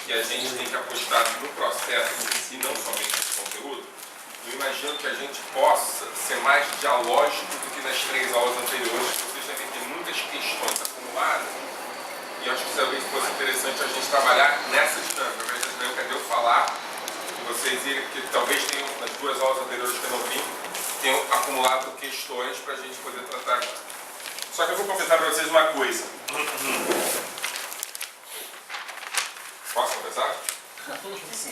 que a gente tem que apostar no processo em si, não somente no conteúdo, eu imagino que a gente possa ser mais dialógico do que nas 3 aulas anteriores, porque vocês devem ter muitas questões acumuladas, e eu acho que talvez fosse interessante a gente trabalhar nessa dinâmica, ao invés da dinâmica de eu falar, e vocês irem, que talvez tenham, nas 2 aulas anteriores que eu não vim, tenham acumulado questões para a gente poder tratar agora. Só que eu vou confessar para vocês uma coisa. Posso confessar? Você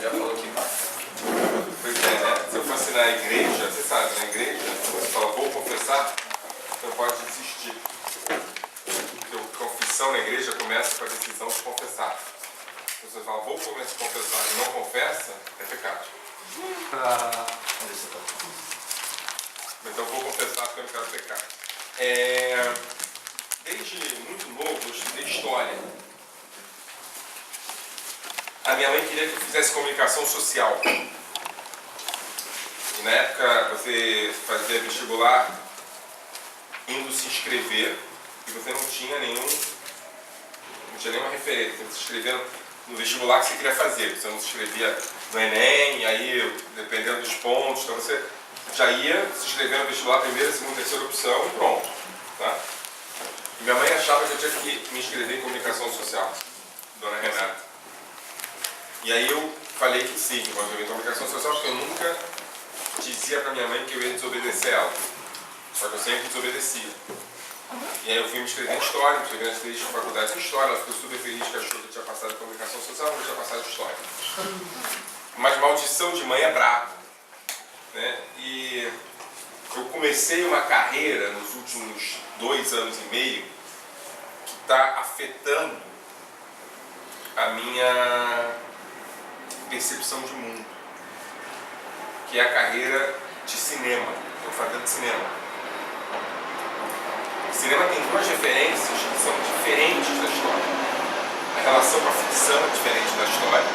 já falou que pois é, né? Se eu fosse na igreja, você sabe, na igreja, se você fala, vou confessar, você não pode desistir. Porque a confissão na igreja começa com a decisão de confessar. Se você fala, vou começar a confessar e não confessa, é pecado. Mas eu vou confessar porque eu não quero pecar. Desde muito novo eu estudei história. A minha mãe queria que eu fizesse comunicação social. E na época você fazia vestibular indo se inscrever e você não tinha nenhuma referência. Você se inscrevia no vestibular que você queria fazer. Você não se inscrevia no Enem, e aí dependendo dos pontos, então você já ia se inscrever no vestibular, primeira, segunda, terceira opção e pronto. Tá? E minha mãe achava que eu tinha que me inscrever em comunicação social, dona Renata. E aí eu falei que sim, que eu vou em comunicação social, porque eu nunca dizia para minha mãe que eu ia desobedecer ela. Só que eu sempre desobedecia. E aí eu fui me inscrever em História, me inscrevi nas 3 faculdades de História, ela ficou super feliz que achou que eu tinha passado em comunicação social, mas eu tinha passado em História. Mas maldição de mãe é brabo. Né? E eu comecei uma carreira nos últimos 2 anos e meio que está afetando a minha percepção de mundo, que é a carreira de cinema. Estou fazendo cinema. O cinema tem 2 referências que são diferentes da história. A relação com a ficção é diferente da história.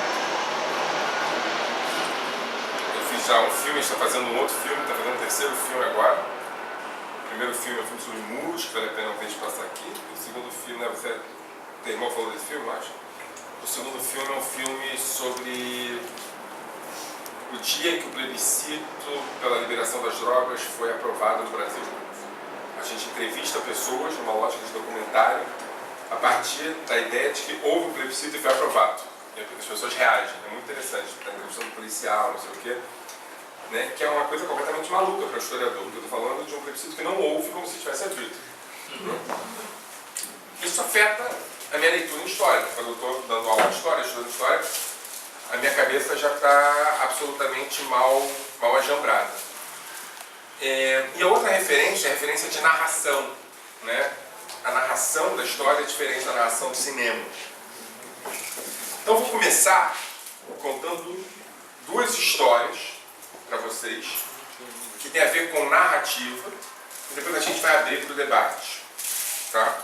Eu fiz já um filme, está fazendo um outro filme, está fazendo um 3º filme agora. O primeiro filme é um filme sobre muros, que vale a pena ver de passar aqui. O segundo filme, né, você, teu irmão falou desse filme, eu acho. O segundo filme é um filme sobre o dia em que o plebiscito pela liberação das drogas foi aprovado no Brasil. A gente entrevista pessoas numa lógica de documentário a partir da ideia de que houve um plebiscito e foi aprovado. E as pessoas reagem, é muito interessante. Está entrevistando policial, não sei o quê, né? Que é uma coisa completamente maluca para o historiador. Eu estou falando de um plebiscito que não houve como se tivesse havido. Isso afeta a minha leitura em história. Quando eu estou dando aula de história, estudando história, a minha cabeça já está absolutamente mal ajambrada. E a outra referência é a referência de narração. Né? A narração da história é diferente da narração do cinema. Então eu vou começar contando 2 histórias para vocês que tem a ver com narrativa e depois a gente vai abrir para o debate. Tá?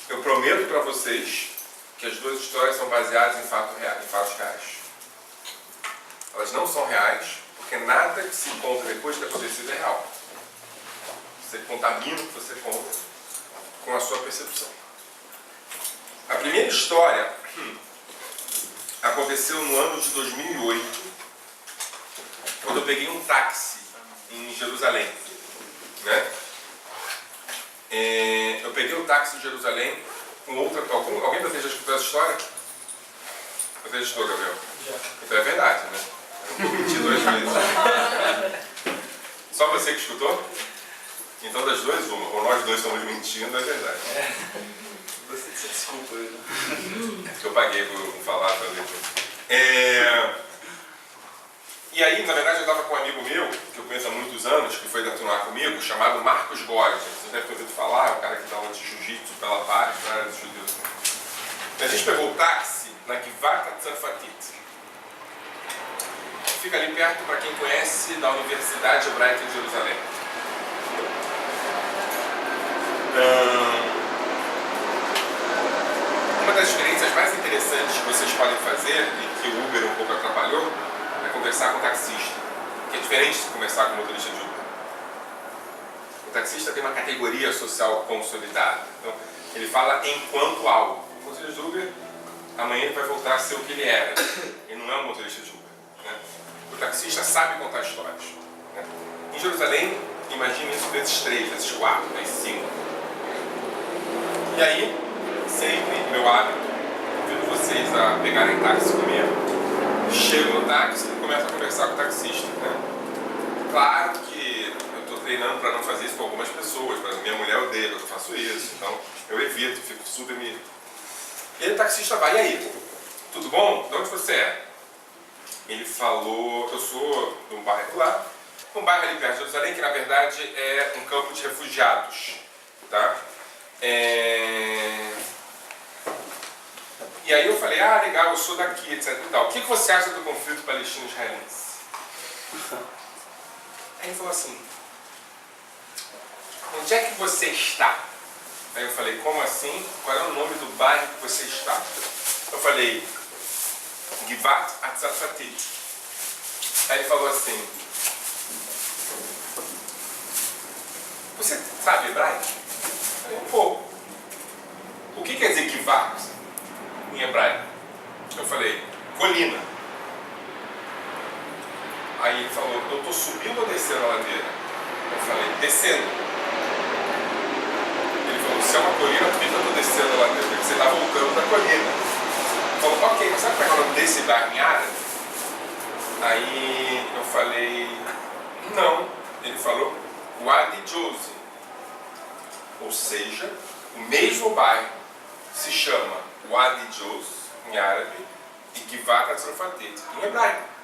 Eu prometo para vocês que as 2 histórias são baseadas em fatos reais. Elas não são reais, porque nada que se conta depois de ter acontecido é real. Você contamina o que você conta com a sua percepção. A primeira história aconteceu no ano de 2008, quando eu peguei um táxi em Jerusalém. Né? Eu peguei o táxi em Jerusalém com outra... Alguém de vocês já escutou essa história? Você já escutou, Gabriel? Já. Então é verdade, né? Eu menti 2 vezes. Só você que escutou? Então das 2, uma. Ou nós 2 estamos mentindo, é verdade. Você desculpa, né? É porque eu paguei por falar também. E aí, na verdade, eu estava com um amigo meu, que eu conheço há muitos anos, que foi da turma comigo, chamado Marcos Góes. Vocês devem ter ouvido falar, é um cara que dá aula de jiu-jitsu pela Paz, na área de judeus. A gente pegou o táxi na Givat Tzarfatit. Fica ali perto, para quem conhece, da Universidade Hebraica de Jerusalém. Uma das experiências mais interessantes que vocês podem fazer, e que o Uber um pouco atrapalhou, é conversar com o taxista, que é diferente de conversar com o motorista de Uber. O taxista tem uma categoria social consolidada, então ele fala enquanto algo. O motorista de Uber amanhã ele vai voltar a ser o que ele era. Ele não é um motorista de Uber. Né? O taxista sabe contar histórias. Né? Em Jerusalém, imagine isso vezes 3, vezes 4, vezes 5. E aí, sempre, meu hábito, convido vocês a pegarem táxi comigo. Chego no táxi e começo a conversar com o taxista. Né? Claro que eu estou treinando para não fazer isso com algumas pessoas. Por exemplo, minha mulher odeia que eu faço isso. Então, eu evito, fico super me... E aí o taxista vai, e aí? Tudo bom? De onde você é? Ele falou, eu sou de um bairro lá, um bairro ali perto de Jerusalém, que na verdade é um campo de refugiados. Tá? E aí eu falei, ah, legal, eu sou daqui, etc e tal. O que você acha do conflito palestino-israelense? Aí ele falou assim, onde é que você está? Aí eu falei, como assim? Qual é o nome do bairro que você está? Eu falei, Givat Atzarfatit. Aí ele falou assim, você sabe hebraico? Eu falei, um pouco. O que quer dizer Givat em hebraico? Eu falei, colina. Aí ele falou, eu estou subindo ou descendo a ladeira? Eu falei, descendo. Ele falou, se é uma colina, por que eu estou descendo a ladeira? Porque você está voltando da colina. Ele falou, ok, mas sabe como é o nome desse bairro em árabe? Aí eu falei, não. Ele falou, Wadi Jozi. Ou seja, o mesmo bairro se chama Wadi Jozi, em árabe, e Givat Atzarfatit, em hebraico.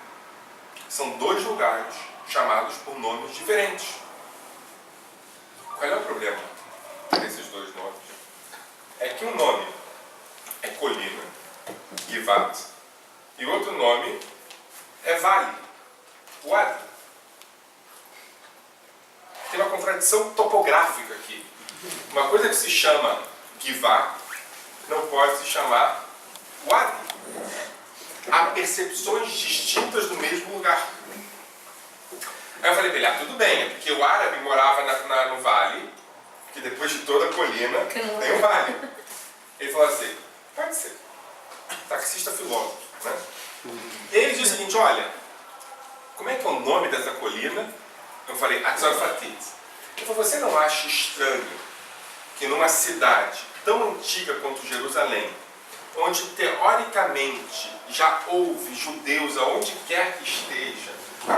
São dois lugares chamados por nomes diferentes. Qual é o problema desses dois nomes? É que um nome é colina, Givat, e outro nome é vale, Wadi. Tem uma contradição topográfica aqui. Uma coisa que se chama Givat não pode se chamar Wadi. Há percepções distintas do mesmo lugar. Aí eu falei para ele, tudo bem, é porque o árabe morava no vale, que depois de toda a colina tem um vale. Ele falou assim, pode ser. Taxista filósofo, né? E ele disse o seguinte, olha, como é que é o nome dessa colina? Eu falei, Atzarfatit. Ele falou, você não acha estranho que numa cidade tão antiga quanto Jerusalém, onde teoricamente já houve judeus aonde quer que esteja,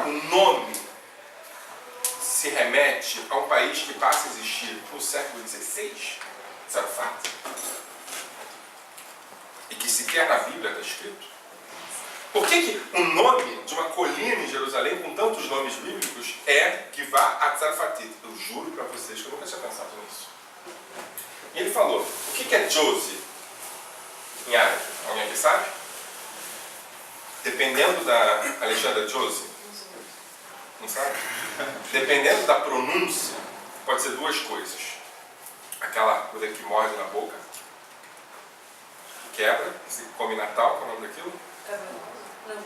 o nome se remete a um país que passa a existir no século XVI, Tzarfat, e que sequer na Bíblia está escrito? Por que o nome de uma colina em Jerusalém com tantos nomes bíblicos é Givat Atzarfatit? Eu juro para vocês que eu nunca tinha pensado nisso. E ele falou, o que é Jozi em árabe? Alguém aqui sabe? Dependendo da Alexandra Jozi, não sabe? Dependendo da pronúncia, pode ser duas coisas. Aquela coisa que morde na boca, que quebra, se come Natal, qual é o nome daquilo?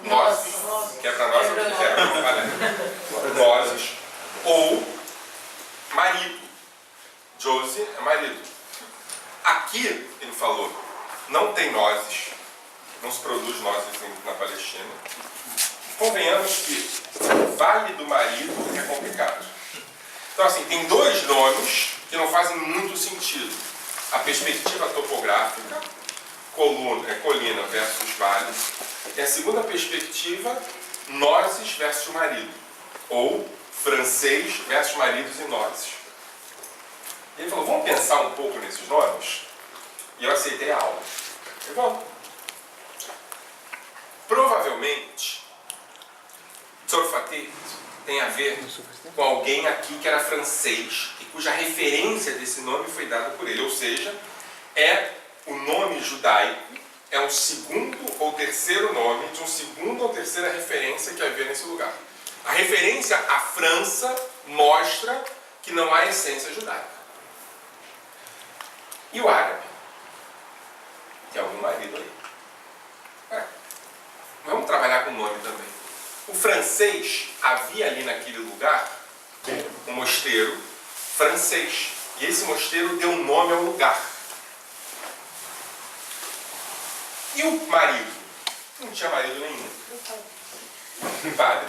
Nozes. Quebra nozes, quebra. Nozes. Ou marido. Jozi é marido. Aqui, ele falou, não tem nozes, não se produz nozes na Palestina. Convenhamos que o vale do marido é complicado. Então, assim, tem dois nomes que não fazem muito sentido. A perspectiva topográfica, colina versus vale, e a segunda perspectiva, nozes versus marido, ou francês versus maridos e nozes. Ele falou, vamos pensar um pouco nesses nomes? E eu aceitei a aula. Eu falei, bom, provavelmente, Tzarfatit tem a ver com alguém aqui que era francês e cuja referência desse nome foi dada por ele. Ou seja, é o nome judaico, é um segundo ou terceiro nome de um segundo ou terceira referência que havia nesse lugar. A referência à França mostra que não há essência judaica. E o árabe? Tem algum marido aí? Vamos trabalhar com o nome também. O francês, havia ali naquele lugar um mosteiro francês. E esse mosteiro deu nome ao lugar. E o marido? Não tinha marido nenhum. Padre.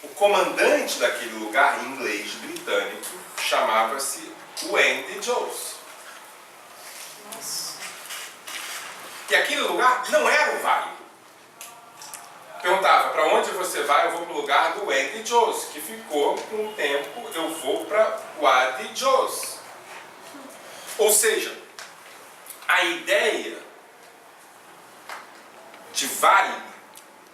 O comandante daquele lugar, em inglês britânico, chamava-se Wendy Jones. E aquele lugar não era o vale. Perguntava, para onde você vai? Eu vou para o lugar do Wendy Jones, que ficou com um tempo, eu vou para Wadi Jones. Ou seja, a ideia de vale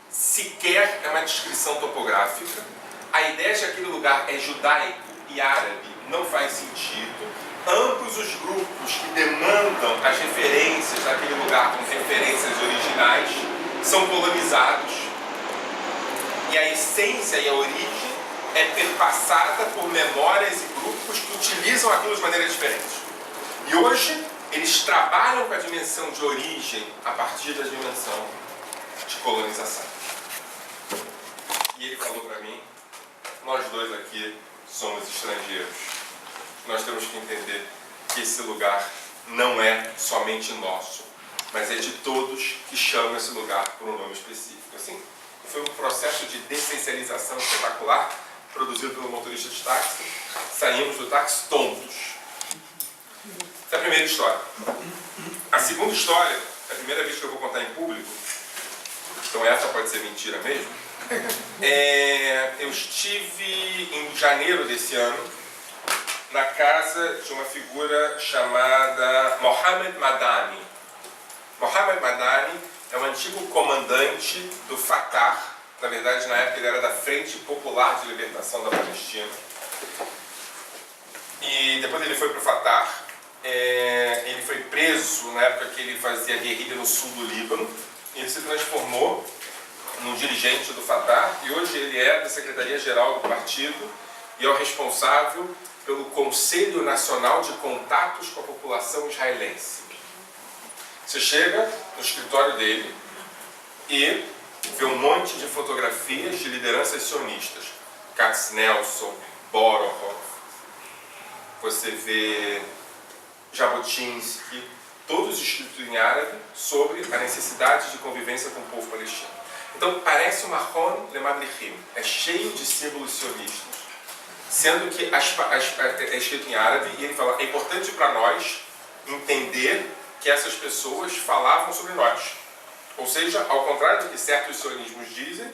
sequer é uma descrição topográfica. A ideia de que aquele lugar é judaico e árabe não faz sentido. Ambos os grupos que demandam as referências daquele lugar como referências originais são colonizados. E a essência e a origem é perpassada por memórias e grupos que utilizam aquilo de maneira diferente. E hoje eles trabalham com a dimensão de origem a partir da dimensão de colonização. E ele falou para mim, nós dois aqui somos estrangeiros. Nós temos que entender que esse lugar não é somente nosso, mas é de todos que chamam esse lugar por um nome específico. Assim, foi um processo de dessencialização espetacular, produzido pelo motorista de táxi. Saímos do táxi tontos. Essa é a primeira história. A segunda história, é a primeira vez que eu vou contar em público, então essa pode ser mentira mesmo. Eu estive em janeiro desse ano na casa de uma figura chamada Mohamed Madani. Mohamed Madani é um antigo comandante do Fatah. Na verdade, na época ele era da Frente Popular de Libertação da Palestina. E depois ele foi para o Fatah. Ele foi preso na época que ele fazia guerrilha no sul do Líbano. E ele se transformou num dirigente do Fatah. E hoje ele é da Secretaria-Geral do partido e é o responsável pelo Conselho Nacional de Contatos com a População Israelense. Você chega no escritório dele e vê um monte de fotografias de lideranças sionistas. Katz Nelson, Borohov, você vê Jabotinsky, todos escritos em árabe sobre a necessidade de convivência com o povo palestino. Então parece uma Mahon le Madrichim, é cheio de símbolos sionistas. Sendo que é escrito em árabe e ele fala, é importante para nós entender que essas pessoas falavam sobre nós. Ou seja, ao contrário do que certos sionismos dizem,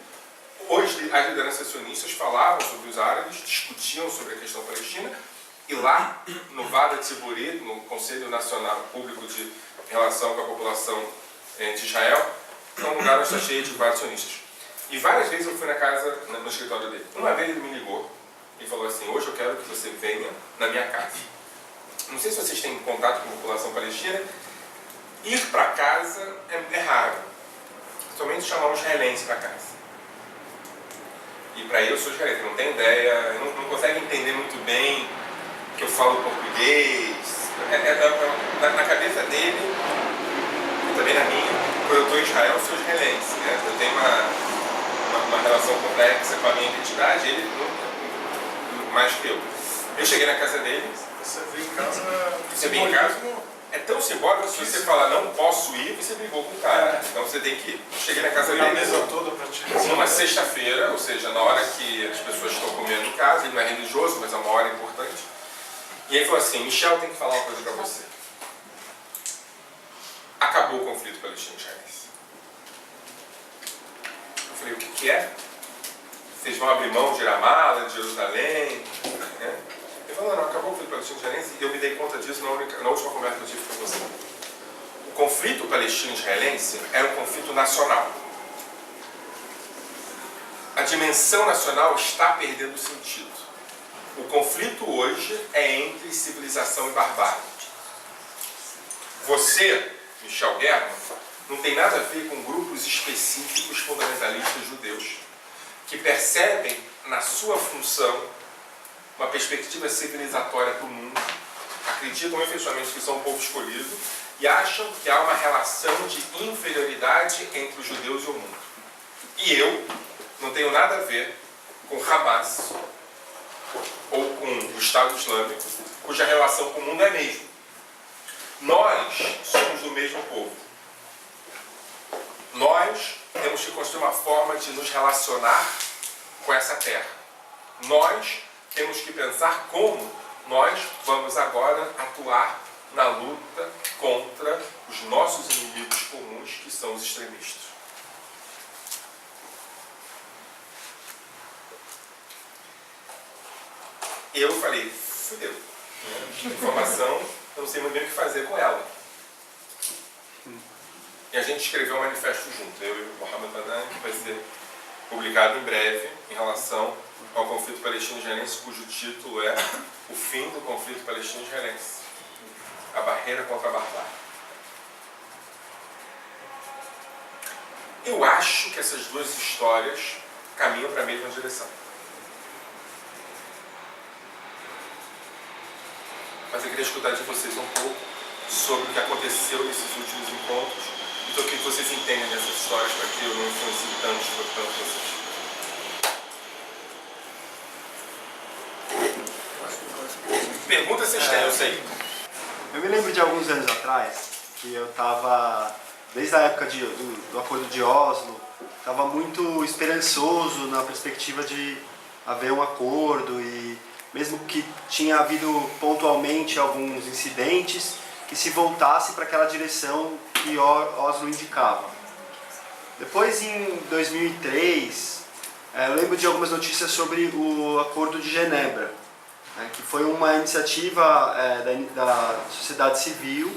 hoje as lideranças sionistas falavam sobre os árabes, discutiam sobre a questão palestina, e lá, no Vada Tziburi, no Conselho Nacional Público de Relação com a População de Israel, é um lugar onde está cheio de vários sionistas. E várias vezes eu fui na casa, no escritório dele. Uma vez ele me ligou e falou assim, hoje eu quero que você venha na minha casa. Não sei se vocês têm contato com a população palestina. Ir para casa é raro. Somente chamar um israelense para casa. E para ele eu sou israelense, não tenho ideia, não consegue entender muito bem que eu falo português. Na cabeça dele, e também na minha, quando eu estou em Israel eu sou israelense. Né? Eu tenho uma relação complexa com a minha identidade, ele não, mais que eu. Eu cheguei na casa dele. Você veio em casa. Você veio em casa? É tão simbólico que se você falar não posso ir, você brigou com o cara. Então você tem que ir. Eu cheguei na casa dele. A mesa toda para ti. Numa sexta-feira, ou seja, na hora que as pessoas estão comendo em casa, ele não é religioso, mas é uma hora importante. E ele falou assim, Michel, tem que falar uma coisa para você. Acabou o conflito palestino-israelense. Eu falei, o que é? Vocês vão abrir mão de Ramallah, de Jerusalém? Né? Ele falou, não, acabou o conflito palestino-israelense e eu me dei conta disso na última conversa que eu tive com você. O conflito palestino-israelense era um conflito nacional. A dimensão nacional está perdendo sentido. O conflito hoje é entre civilização e barbárie. Você, Michel German, não tem nada a ver com grupos específicos fundamentalistas judeus que percebem na sua função uma perspectiva civilizatória para o mundo, acreditam efetivamente que são um povo escolhido e acham que há uma relação de inferioridade entre os judeus e o mundo. E eu não tenho nada a ver com Hamas ou com o Estado Islâmico, cuja relação com o mundo é a mesma. Nós somos do mesmo povo. Nós temos que construir uma forma de nos relacionar com essa terra. Nós temos que pensar como nós vamos agora atuar na luta contra os nossos inimigos comuns, que são os extremistas. Eu falei, fudeu. Informação, eu não sei muito bem o que fazer com ela. E a gente escreveu um manifesto junto, eu e o Mohamed Badan, que vai ser publicado em breve em relação ao conflito palestino-israelense, cujo título é O Fim do Conflito Palestino-Israelense. A barreira contra a barbárie. Eu acho que essas duas histórias caminham para a mesma direção. Mas eu queria escutar de vocês um pouco sobre o que aconteceu nesses últimos encontros. Então eu queria que vocês entendam essas histórias para que eu não influencie tanto vocês. Pergunta vocês têm, eu sei. Eu me lembro de alguns anos atrás, que eu estava, desde a época do Acordo de Oslo, estava muito esperançoso na perspectiva de haver um acordo e mesmo que tinha havido pontualmente alguns incidentes, que se voltasse para aquela direção que Oslo indicava. Depois, em 2003, eu lembro de algumas notícias sobre o Acordo de Genebra, que foi uma iniciativa da sociedade civil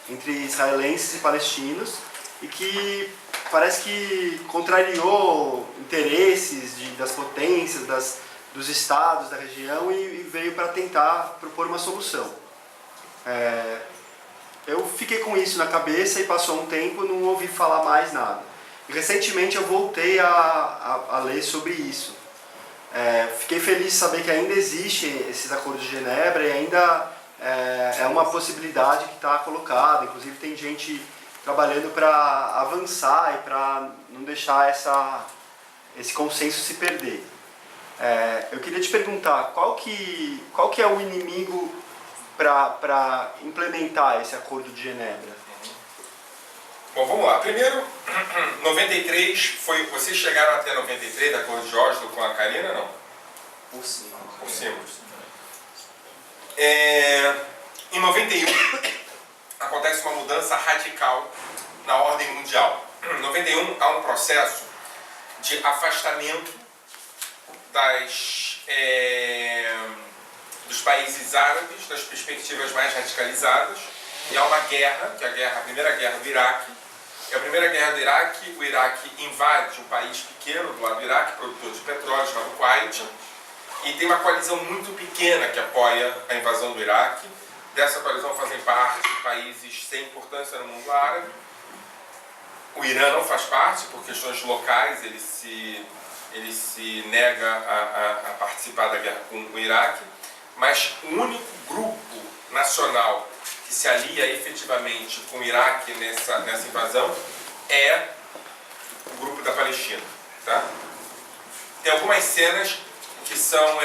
entre israelenses e palestinos e que parece que contrariou interesses das potências, dos estados da região e veio para tentar propor uma solução. Eu fiquei com isso na cabeça e passou um tempo e não ouvi falar mais nada. E recentemente eu voltei a ler sobre isso. Fiquei feliz de saber que ainda existem esses acordos de Genebra e ainda é uma possibilidade que está colocada. Inclusive tem gente trabalhando para avançar e para não deixar esse consenso se perder. Eu queria te perguntar, qual que é o inimigo para implementar esse acordo de Genebra? Bom, vamos lá. Primeiro, 93 foi... Vocês chegaram até 93, da Acordo de Oslo com a Karina, não? Por cima. Por cima. Em 91, acontece uma mudança radical na ordem mundial. Em 91, há um processo de afastamento dos países árabes, das perspectivas mais radicalizadas, e há uma guerra, que é a Primeira Guerra do Iraque. É a Primeira Guerra do Iraque, o Iraque invade um país pequeno do lado do Iraque, produtor de petróleo, chamado Kuwait, e tem uma coalizão muito pequena que apoia a invasão do Iraque. Dessa coalizão fazem parte países sem importância no mundo árabe. O Irã não faz parte, por questões locais, ele se nega a participar da guerra com o Iraque, mas o único grupo nacional que se alia efetivamente com o Iraque nessa invasão é o grupo da Palestina. Tá? Tem algumas cenas que são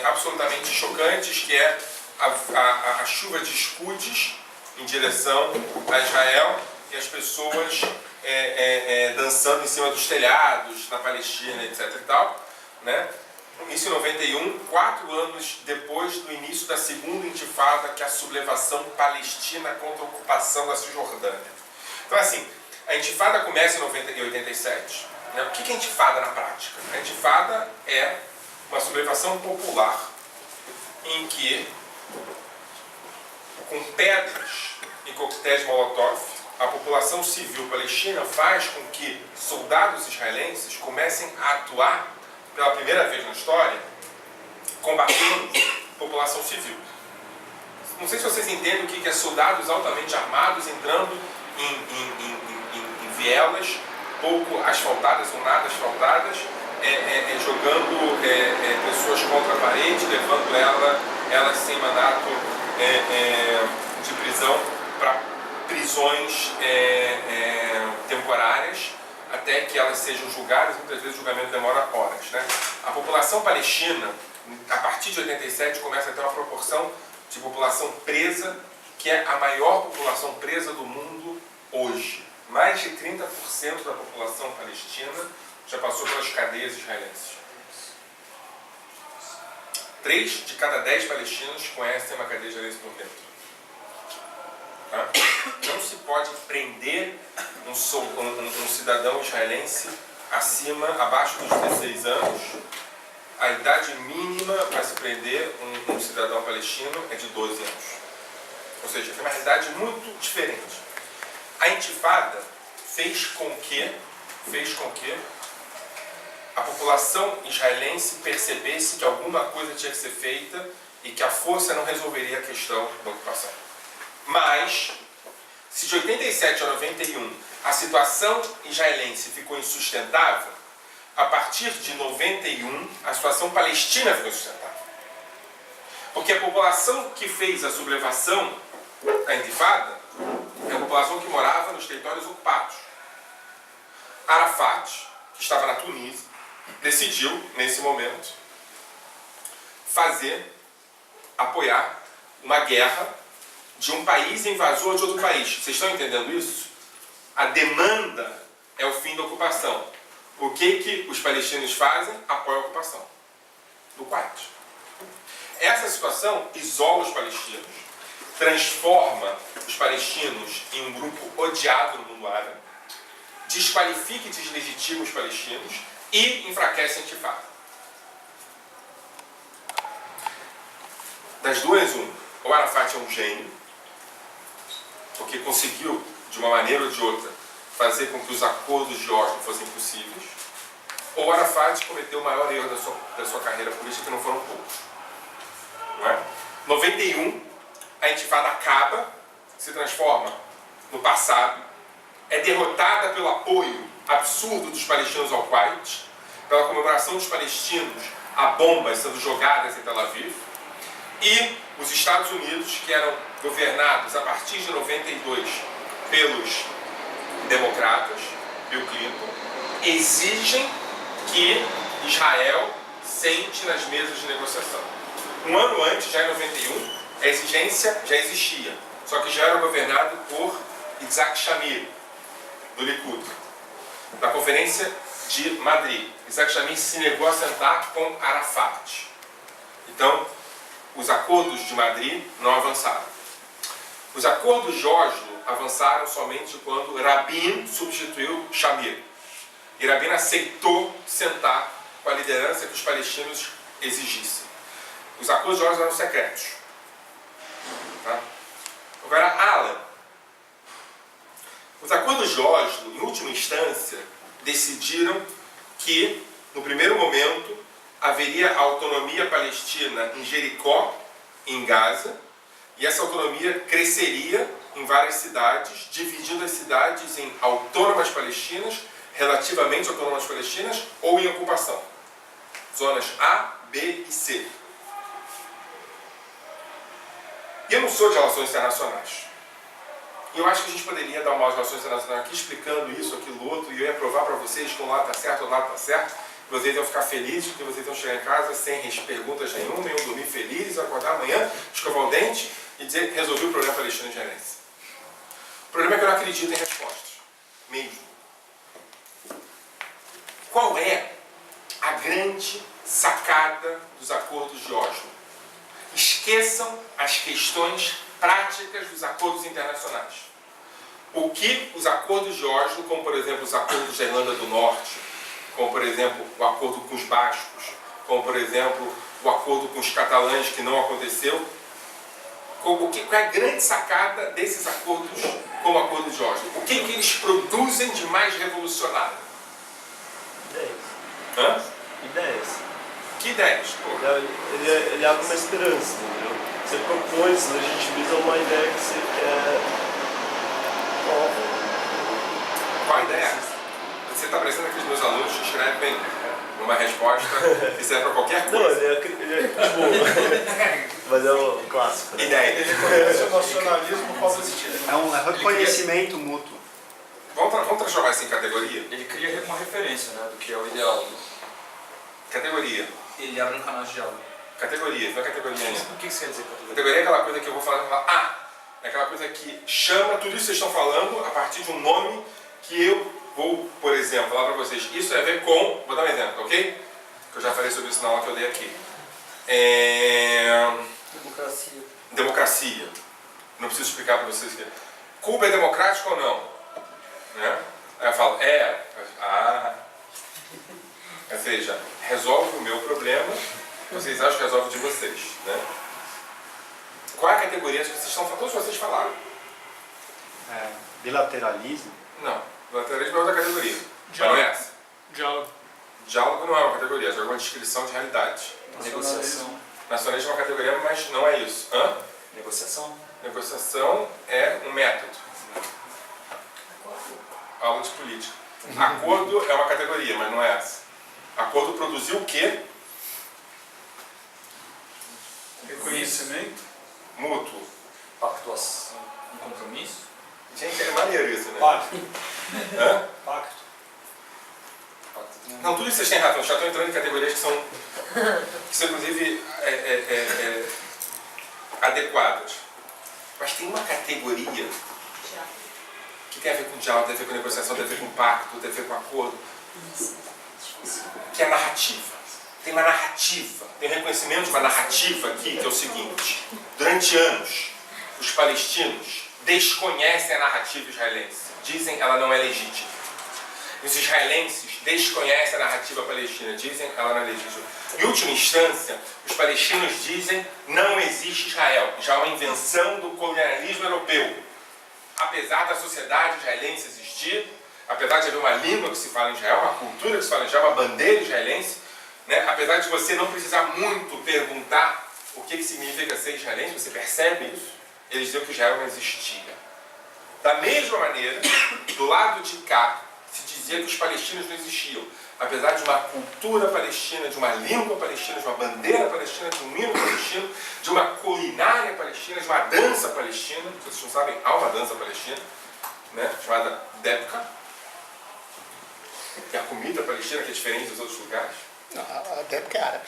absolutamente chocantes, que é a chuva de escudos em direção a Israel e as pessoas dançando em cima dos telhados na Palestina, etc. e tal, né? Isso em 91, 4 anos depois do início da segunda intifada, que é a sublevação palestina contra a ocupação da Cisjordânia. Então, assim, a intifada começa em 87. Né? O que é intifada na prática? A intifada é uma sublevação popular em que, com pedras e coquetéis Molotov, a população civil palestina faz com que soldados israelenses comecem a atuar pela primeira vez na história, combatendo a população civil. Não sei se vocês entendem o que é soldados altamente armados entrando em vielas pouco asfaltadas ou nada asfaltadas, jogando pessoas contra a parede, levando elas sem mandato de prisão para prisões temporárias, até que elas sejam julgadas. Muitas vezes o julgamento demora horas. Né? A população palestina, a partir de 87, começa a ter uma proporção de população presa, que é a maior população presa do mundo hoje. mais de 30% da população palestina já passou pelas cadeias israelenses. 3 de cada 10 palestinos conhecem uma cadeia israelense por dentro. Tá? Não se pode prender um cidadão israelense abaixo dos 16 anos. A idade mínima para se prender um cidadão palestino é de 12 anos. Ou seja, tem uma realidade muito diferente. A intifada fez com que a população israelense percebesse que alguma coisa tinha que ser feita e que a força não resolveria a questão da ocupação. Mas, se de 87 a 91 a situação israelense ficou insustentável, a partir de 91 a situação palestina ficou insustentável. Porque a população que fez a sublevação da intifada é a população que morava nos territórios ocupados. Arafat, que estava na Tunísia, decidiu, nesse momento, apoiar uma guerra de um país invasor de outro país. Vocês estão entendendo isso? A demanda é o fim da ocupação. O que os palestinos fazem? Apoiam a ocupação do Kuwait. Essa situação isola os palestinos, transforma os palestinos em um grupo odiado no mundo árabe, desqualifica e deslegitima os palestinos e enfraquece a intifada. Das duas, o Arafat é um gênio, porque conseguiu, de uma maneira ou de outra, fazer com que os acordos de Oslo fossem possíveis, ou o Arafat cometeu o maior erro da sua carreira política, que não foram poucos. Não é? 91, a intifada acaba, se transforma no passado, é derrotada pelo apoio absurdo dos palestinos ao Kuwait, pela comemoração dos palestinos a bombas sendo jogadas em Tel Aviv, e os Estados Unidos, que eram governados a partir de 92 pelos democratas, Bill Clinton, exigem que Israel sente nas mesas de negociação. Um ano antes, já em 91, a exigência já existia, só que já era governado por Yitzhak Shamir, do Likud, na Conferência de Madrid. Yitzhak Shamir se negou a sentar com Arafat. Então, os acordos de Madrid não avançaram. Os acordos de Oslo avançaram somente quando Rabin substituiu Shamir. E Rabin aceitou sentar com a liderança que os palestinos exigissem. Os acordos de Oslo eram secretos. Tá? Agora, Alan. Os acordos de Oslo, em última instância, decidiram que, no primeiro momento, haveria autonomia palestina em Jericó, em Gaza, e essa autonomia cresceria em várias cidades, dividindo as cidades em autônomas palestinas, relativamente autônomas palestinas, ou em ocupação. Zonas A, B e C. E eu não sou de relações internacionais. E eu acho que a gente poderia dar uma aula de relações internacionais aqui, explicando isso, aquilo, outro, e eu ia provar para vocês que um lado está certo, o lado está certo, e vocês iam ficar felizes, porque vocês iam chegar em casa sem perguntas nenhuma, iam dormir felizes, acordar amanhã, escovar o dente e dizer que resolvi o problema palestino-israelense. O problema é que eu não acredito em respostas, mesmo. Qual é a grande sacada dos acordos de Oslo? Esqueçam as questões práticas dos acordos internacionais. O que os acordos de Oslo, como por exemplo os acordos da Irlanda do Norte, como por exemplo o acordo com os bascos, como por exemplo o acordo com os catalães que não aconteceu, qual é a grande sacada desses acordos como o acordo de Oslo? O que eles produzem de mais revolucionário? Ideias. Hã? Ideias. Que ideias? Pô? Ele abre uma esperança, entendeu? Você propõe, você legitimiza uma ideia que você quer nova. Qual a ideia? Você está parecendo aqueles meus alunos que escrevem uma resposta que serve para qualquer Não, coisa. ele é tipo, mas é o clássico. Né? Ideia. Ele conhece o nacionalismo positivo. É um reconhecimento mútuo. Vamos transformar isso em categoria? Ele cria uma referência, né, do que é o ideal. Categoria. Ele abre um canal de diálogo. Categoria, não é categoria ainda. O que você quer dizer com a Categoria é aquela coisa que eu vou falar e falar, é aquela coisa que chama tudo isso que vocês estão falando a partir de um nome que eu vou, por exemplo, falar para vocês. Isso tem a ver com, vou dar um exemplo, ok? Que eu já falei sobre isso na aula que eu dei aqui. Democracia. Democracia. Não preciso explicar para vocês que Cuba é democrático ou não? Né? Aí eu falo, ou seja, resolve o meu problema, vocês acham que resolve o de vocês, né? Qual é a categoria que vocês estão falando? Todos vocês falaram. Bilateralismo. Não, bilateralismo é outra categoria. Já não é essa. Diálogo. Diálogo não é uma categoria, é uma descrição de realidade. Negociação. Nacionalismo é uma categoria, mas não é isso. Negociação. Negociação é um método. Aula de política. Acordo é uma categoria, mas não é essa. Acordo produziu o quê? Reconhecimento. Mútuo. Pactuação. Um compromisso. Gente, é maneiro isso, né? Pacto. Hã? Pacto. Não, tudo isso vocês têm razão. Já estão entrando em categorias que são inclusive, adequadas. Mas tem uma categoria que tem a ver com diálogo, tem a ver com negociação, tem a ver com pacto, tem a ver com acordo, que é narrativa. Tem uma narrativa, tem um reconhecimento de uma narrativa aqui, que é o seguinte: durante anos, os palestinos desconhecem a narrativa israelense, dizem ela não é legítima. Os israelenses desconhecem a narrativa palestina, dizem ela não é legítima. Em última instância, os palestinos dizem não existe Israel, já é uma invenção do colonialismo europeu. Apesar da sociedade israelense existir, apesar de haver uma língua que se fala em Israel, uma cultura que se fala em Israel, uma bandeira israelense, né? Apesar de você não precisar muito perguntar o que significa ser israelense, você percebe isso, eles diziam que Israel não existia. Da mesma maneira, do lado de cá, se dizia que os palestinos não existiam. Apesar de uma cultura palestina, de uma língua palestina, de uma bandeira palestina, de um hino palestino, de uma culinária palestina, de uma dança palestina, vocês não sabem, há uma dança palestina, né, chamada Debka, que é a comida palestina, que é diferente dos outros lugares. Não, a Débora é árabe.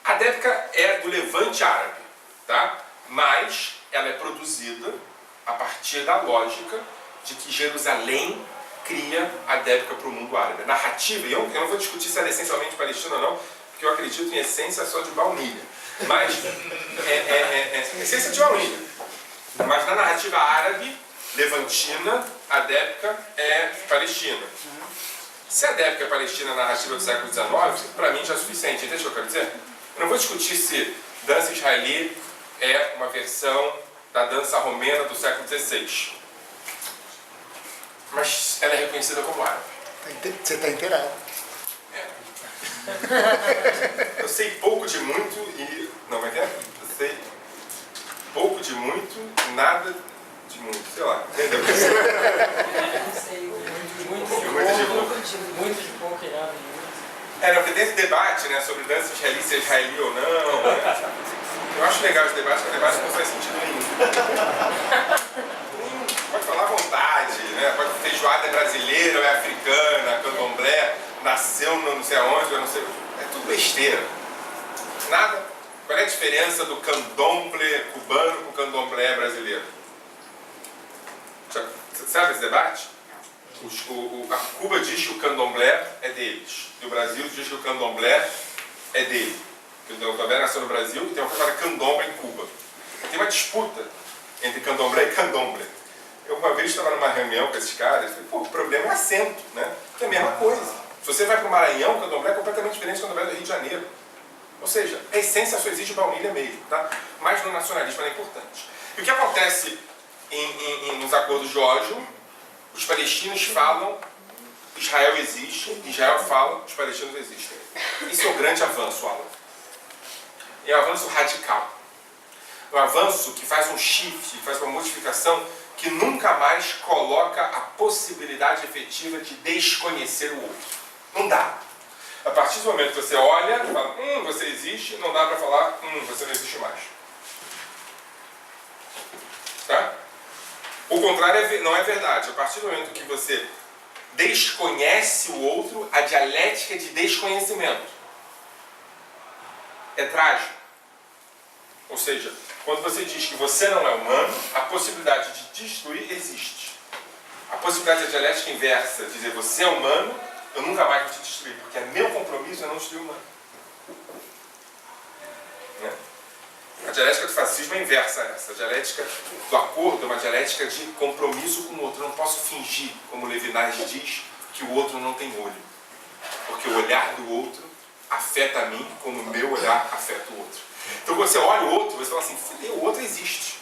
A Debka é do Levante árabe, tá? Mas ela é produzida a partir da lógica de que Jerusalém cria a Débka para o mundo árabe. A narrativa, e eu não vou discutir se ela é essencialmente palestina ou não, porque eu acredito em essência só de baunilha. Mas, essência de baunilha. Mas na narrativa árabe, levantina, a Débka é palestina. Se a Débka é palestina na narrativa do século XIX, para mim já é suficiente. Entende o que eu quero dizer? Eu não vou discutir se dança israeli é uma versão da dança romena do século XVI. Mas ela é reconhecida como árabe. Você está inteirado. Eu sei pouco de muito e... Não, como é que é? Eu sei pouco de muito, nada de muito. Sei lá. Entendeu? Muito de pouco e nada de muito. Não, porque tem esse debate, né, sobre dança israeli, se é israeli ou não. Né? Eu acho legal esse debate, porque o debate não faz sentido nenhum. Pode falar à vontade, né? Pode feijoada é brasileira ou é africana, candomblé, nasceu no não sei aonde, eu não sei. É tudo besteira. Nada. Qual é a diferença do candomblé cubano com o candomblé brasileiro? Sabe esse debate? A Cuba diz que o candomblé é deles. E o Brasil diz que o candomblé é dele. O candomblé nasceu no Brasil e tem uma coisa chamada candomblé em Cuba. Tem uma disputa entre candomblé e candomblé. Eu uma vez estava numa reunião com esses caras e falei, pô, o problema é acento, né? É a mesma coisa. Se você vai para o Maranhão, o candomblé é completamente diferente do candomblé do Rio de Janeiro. Ou seja, a essência só existe baunilha mesmo, tá? Mas no nacionalismo ela é importante. E o que acontece nos acordos de Oslo? Os palestinos falam, Israel existe, Israel fala, os palestinos existem. Isso é o grande avanço, Alan. É um avanço radical. É um avanço que faz um shift, faz uma modificação que nunca mais coloca a possibilidade efetiva de desconhecer o outro. Não dá. A partir do momento que você olha e fala, você existe, não dá para falar, você não existe mais. Tá? O contrário não é verdade. A partir do momento que você desconhece o outro, a dialética de desconhecimento é trágico. Ou seja, quando você diz que você não é humano, a possibilidade de destruir existe. A possibilidade da dialética inversa, dizer você é humano, eu nunca mais vou te destruir, porque é meu compromisso é não destruir o humano. Né? A dialética do fascismo é inversa a essa. A dialética do acordo é uma dialética de compromisso com o outro. Eu não posso fingir, como Levinas diz, que o outro não tem olho. Porque o olhar do outro afeta a mim como o meu olhar afeta o outro. Então, quando você olha o outro, você fala assim, o outro existe.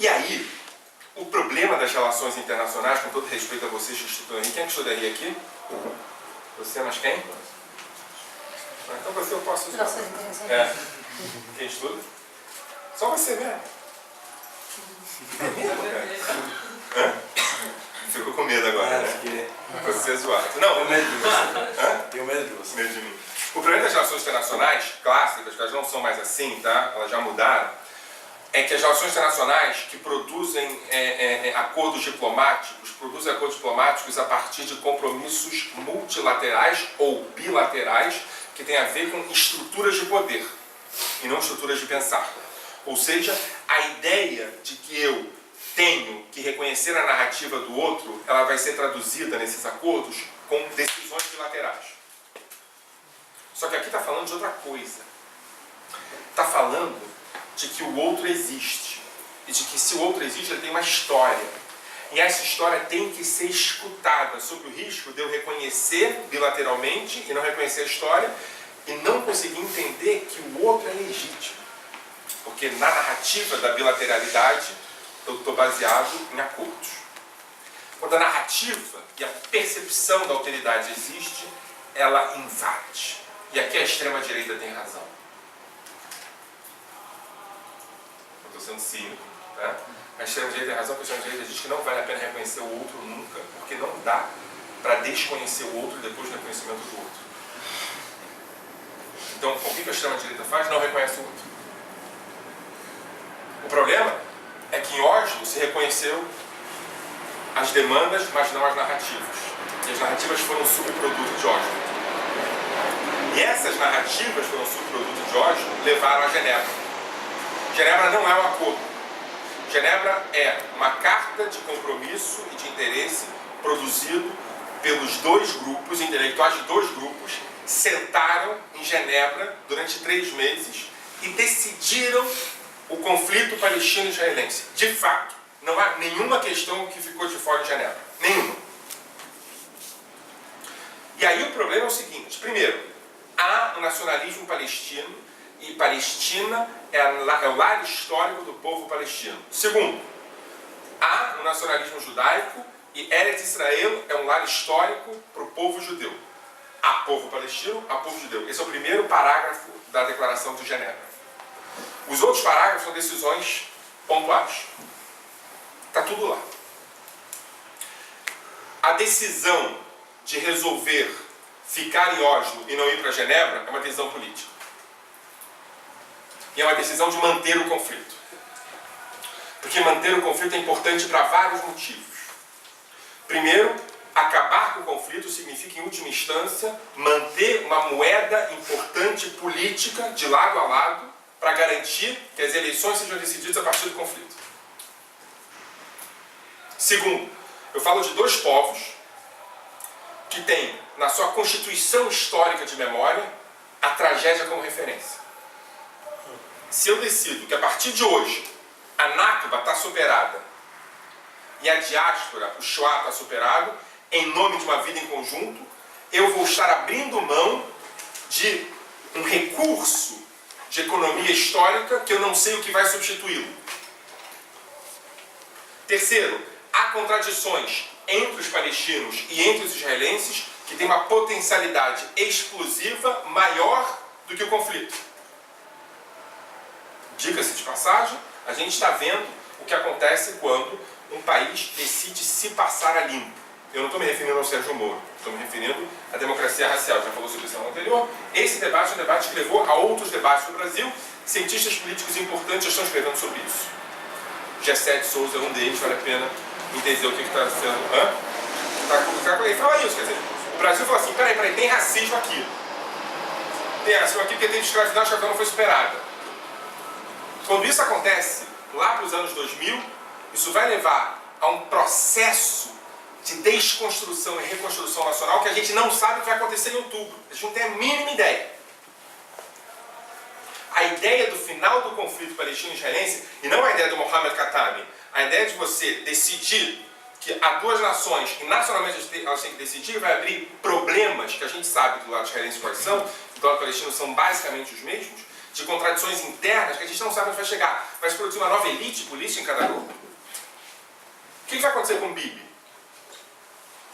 E aí, o problema das relações internacionais, com todo respeito a vocês que estudam RI, quem é que estuda RI aqui? Você, mas quem? Então você eu posso estudar. Relações internacionais. É. Quem estuda? Só você mesmo. Hã? Ficou com medo agora, né? Você é zoado. Não, Tenho medo de você. hã? Tenho medo de você. Medo de mim. O problema das relações internacionais clássicas, que elas não são mais assim, tá? Elas já mudaram, é que as relações internacionais que produzem acordos diplomáticos, produzem acordos diplomáticos a partir de compromissos multilaterais ou bilaterais que têm a ver com estruturas de poder e não estruturas de pensar. Ou seja, a ideia de que eu tenho que reconhecer a narrativa do outro, ela vai ser traduzida nesses acordos com decisões bilaterais. Só que aqui está falando de outra coisa. Está falando de que o outro existe. E de que se o outro existe, ele tem uma história. E essa história tem que ser escutada, sob o risco de eu reconhecer bilateralmente e não reconhecer a história e não conseguir entender que o outro é legítimo. Porque na narrativa da bilateralidade, eu estou baseado em acordos. Quando a narrativa e a percepção da alteridade existe, ela invade. E aqui a extrema-direita tem razão. Eu estou sendo cínico, tá? A extrema-direita tem razão, porque a extrema-direita diz que não vale a pena reconhecer o outro nunca, porque não dá para desconhecer o outro depois do reconhecimento do outro. Então, o que a extrema-direita faz? Não reconhece o outro. O problema é que em Oslo se reconheceu as demandas, mas não as narrativas. E as narrativas foram um subproduto de Oslo. E essas narrativas foram um subproduto de Oslo levaram a Genebra. Genebra não é um acordo. Genebra é uma carta de compromisso e de interesse produzido pelos dois grupos, intelectuais de dois grupos, sentaram em Genebra durante 3 meses e decidiram o conflito palestino-israelense. De fato, não há nenhuma questão que ficou de fora de Genebra. Nenhuma. E aí o problema é o seguinte. Primeiro, há um nacionalismo palestino e Palestina é o lar histórico do povo palestino. Segundo, há um nacionalismo judaico e Eretz Israel é um lar histórico para o povo judeu. Há povo palestino, há povo judeu. Esse é o primeiro parágrafo da Declaração de Genebra. Os outros parágrafos são decisões pontuais. Está tudo lá. A decisão de resolver ficar em Oslo e não ir para Genebra é uma decisão política. E é uma decisão de manter o conflito. Porque manter o conflito é importante para vários motivos. Primeiro, acabar com o conflito significa, em última instância, manter uma moeda importante política de lado a lado para garantir que as eleições sejam decididas a partir do conflito. Segundo, eu falo de dois povos que têm, na sua constituição histórica de memória, a tragédia como referência. Se eu decido que a partir de hoje a Nakba está superada e a diáspora, o Shoah, está superado, em nome de uma vida em conjunto, eu vou estar abrindo mão de um recurso de economia histórica que eu não sei o que vai substituí-lo. Terceiro, há contradições entre os palestinos e entre os israelenses que têm uma potencialidade explosiva maior do que o conflito. Diga-se de passagem, a gente está vendo o que acontece quando um país decide se passar a limpo. Eu não estou me referindo ao Sérgio Moro, estou me referindo à democracia racial. Já falou sobre isso no anterior. Esse debate é um debate que levou a outros debates no Brasil. Cientistas políticos importantes já estão escrevendo sobre isso. G7 Souza é um deles, vale a pena entender o que está sendo. Está complicado. Ele fala isso, quer dizer, o Brasil falou assim, peraí, tem racismo aqui. Tem racismo aqui porque tem escravidão, a escravidão não foi superada. Quando isso acontece, lá para os anos 2000, isso vai levar a um processo de desconstrução e reconstrução nacional que a gente não sabe o que vai acontecer em outubro. A gente não tem a mínima ideia. A ideia do final do conflito palestino-israelense, e não a ideia do Mohamed Khatami, a ideia de você decidir que há duas nações e nacionalmente elas têm que decidir, vai abrir problemas que a gente sabe do lado israelense quais são, do lado palestino são basicamente os mesmos, de contradições internas que a gente não sabe onde vai chegar. Vai se produzir uma nova elite política em cada grupo. O que vai acontecer com o Bibi?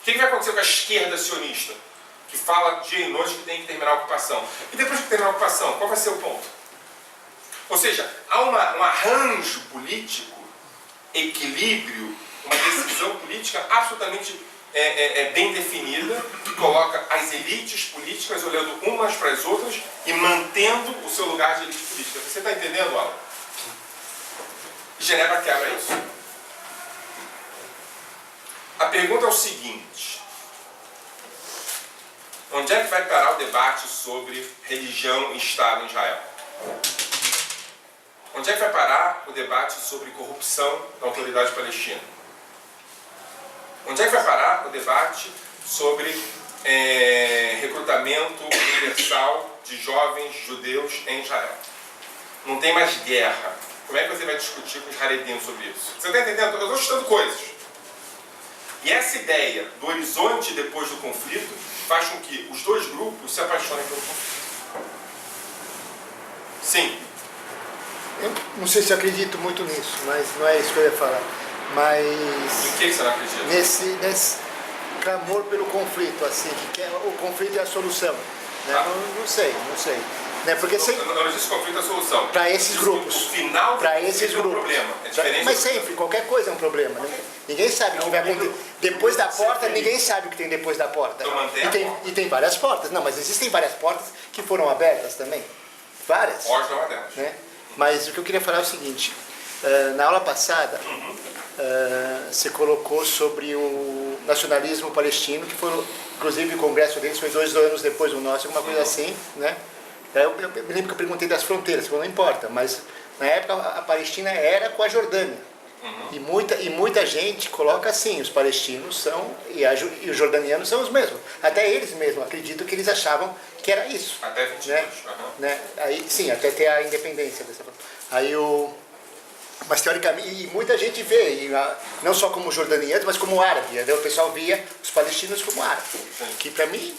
O que vai acontecer com a esquerda sionista, que fala dia e noite que tem que terminar a ocupação? E depois que terminar a ocupação, qual vai ser o ponto? Ou seja, há um arranjo político, equilíbrio, uma decisão política absolutamente bem definida, que coloca as elites políticas olhando umas para as outras e mantendo o seu lugar de elite política. Você está entendendo, Alan? Genebra quebra isso. A pergunta é o seguinte: onde é que vai parar o debate sobre religião e Estado em Israel? Onde é que vai parar o debate sobre corrupção na autoridade palestina? Onde é que vai parar o debate sobre recrutamento universal de jovens judeus em Israel? Não tem mais guerra. Como é que você vai discutir com os haredim sobre isso? Você está entendendo? Eu estou estudando coisas. E essa ideia do horizonte depois do conflito faz com que os dois grupos se apaixonem pelo conflito. Sim. Eu não sei se eu acredito muito nisso, mas não é isso que eu ia falar. Mas Em que você não acredita? nesse clamor pelo conflito, assim, que o conflito é a solução. Né? Ah. Não sei. Né? Porque Eu não disse conflito é a solução. para esses grupos. O final do Para conflito esses é um grupos. problema. É diferente Mas do- sempre, qualquer coisa é um problema. Né? Ninguém sabe o que vai acontecer. Depois da porta, ninguém sabe o que tem depois da porta. Então mantém a porta. E tem várias portas. Não, mas existem várias portas que foram abertas também. Várias. Hoje não é delas. Né? Mas o que eu queria falar é o seguinte: na aula passada, você colocou sobre o nacionalismo palestino, que foi, inclusive, o congresso deles foi 2 anos depois do nosso, alguma coisa assim, né? Eu me lembro que eu perguntei das fronteiras, você falou, não importa, mas na época a Palestina era com a Jordânia. E muita gente coloca assim, os palestinos são, e os jordanianos são os mesmos. Até eles mesmos acreditam que eles achavam que era isso. Até 22. Né? Né? Aí, sim, até ter a independência. Aí mas teoricamente, e muita gente vê, não só como jordanianos, mas como árabe. Né? O pessoal via os palestinos como árabes. Que para mim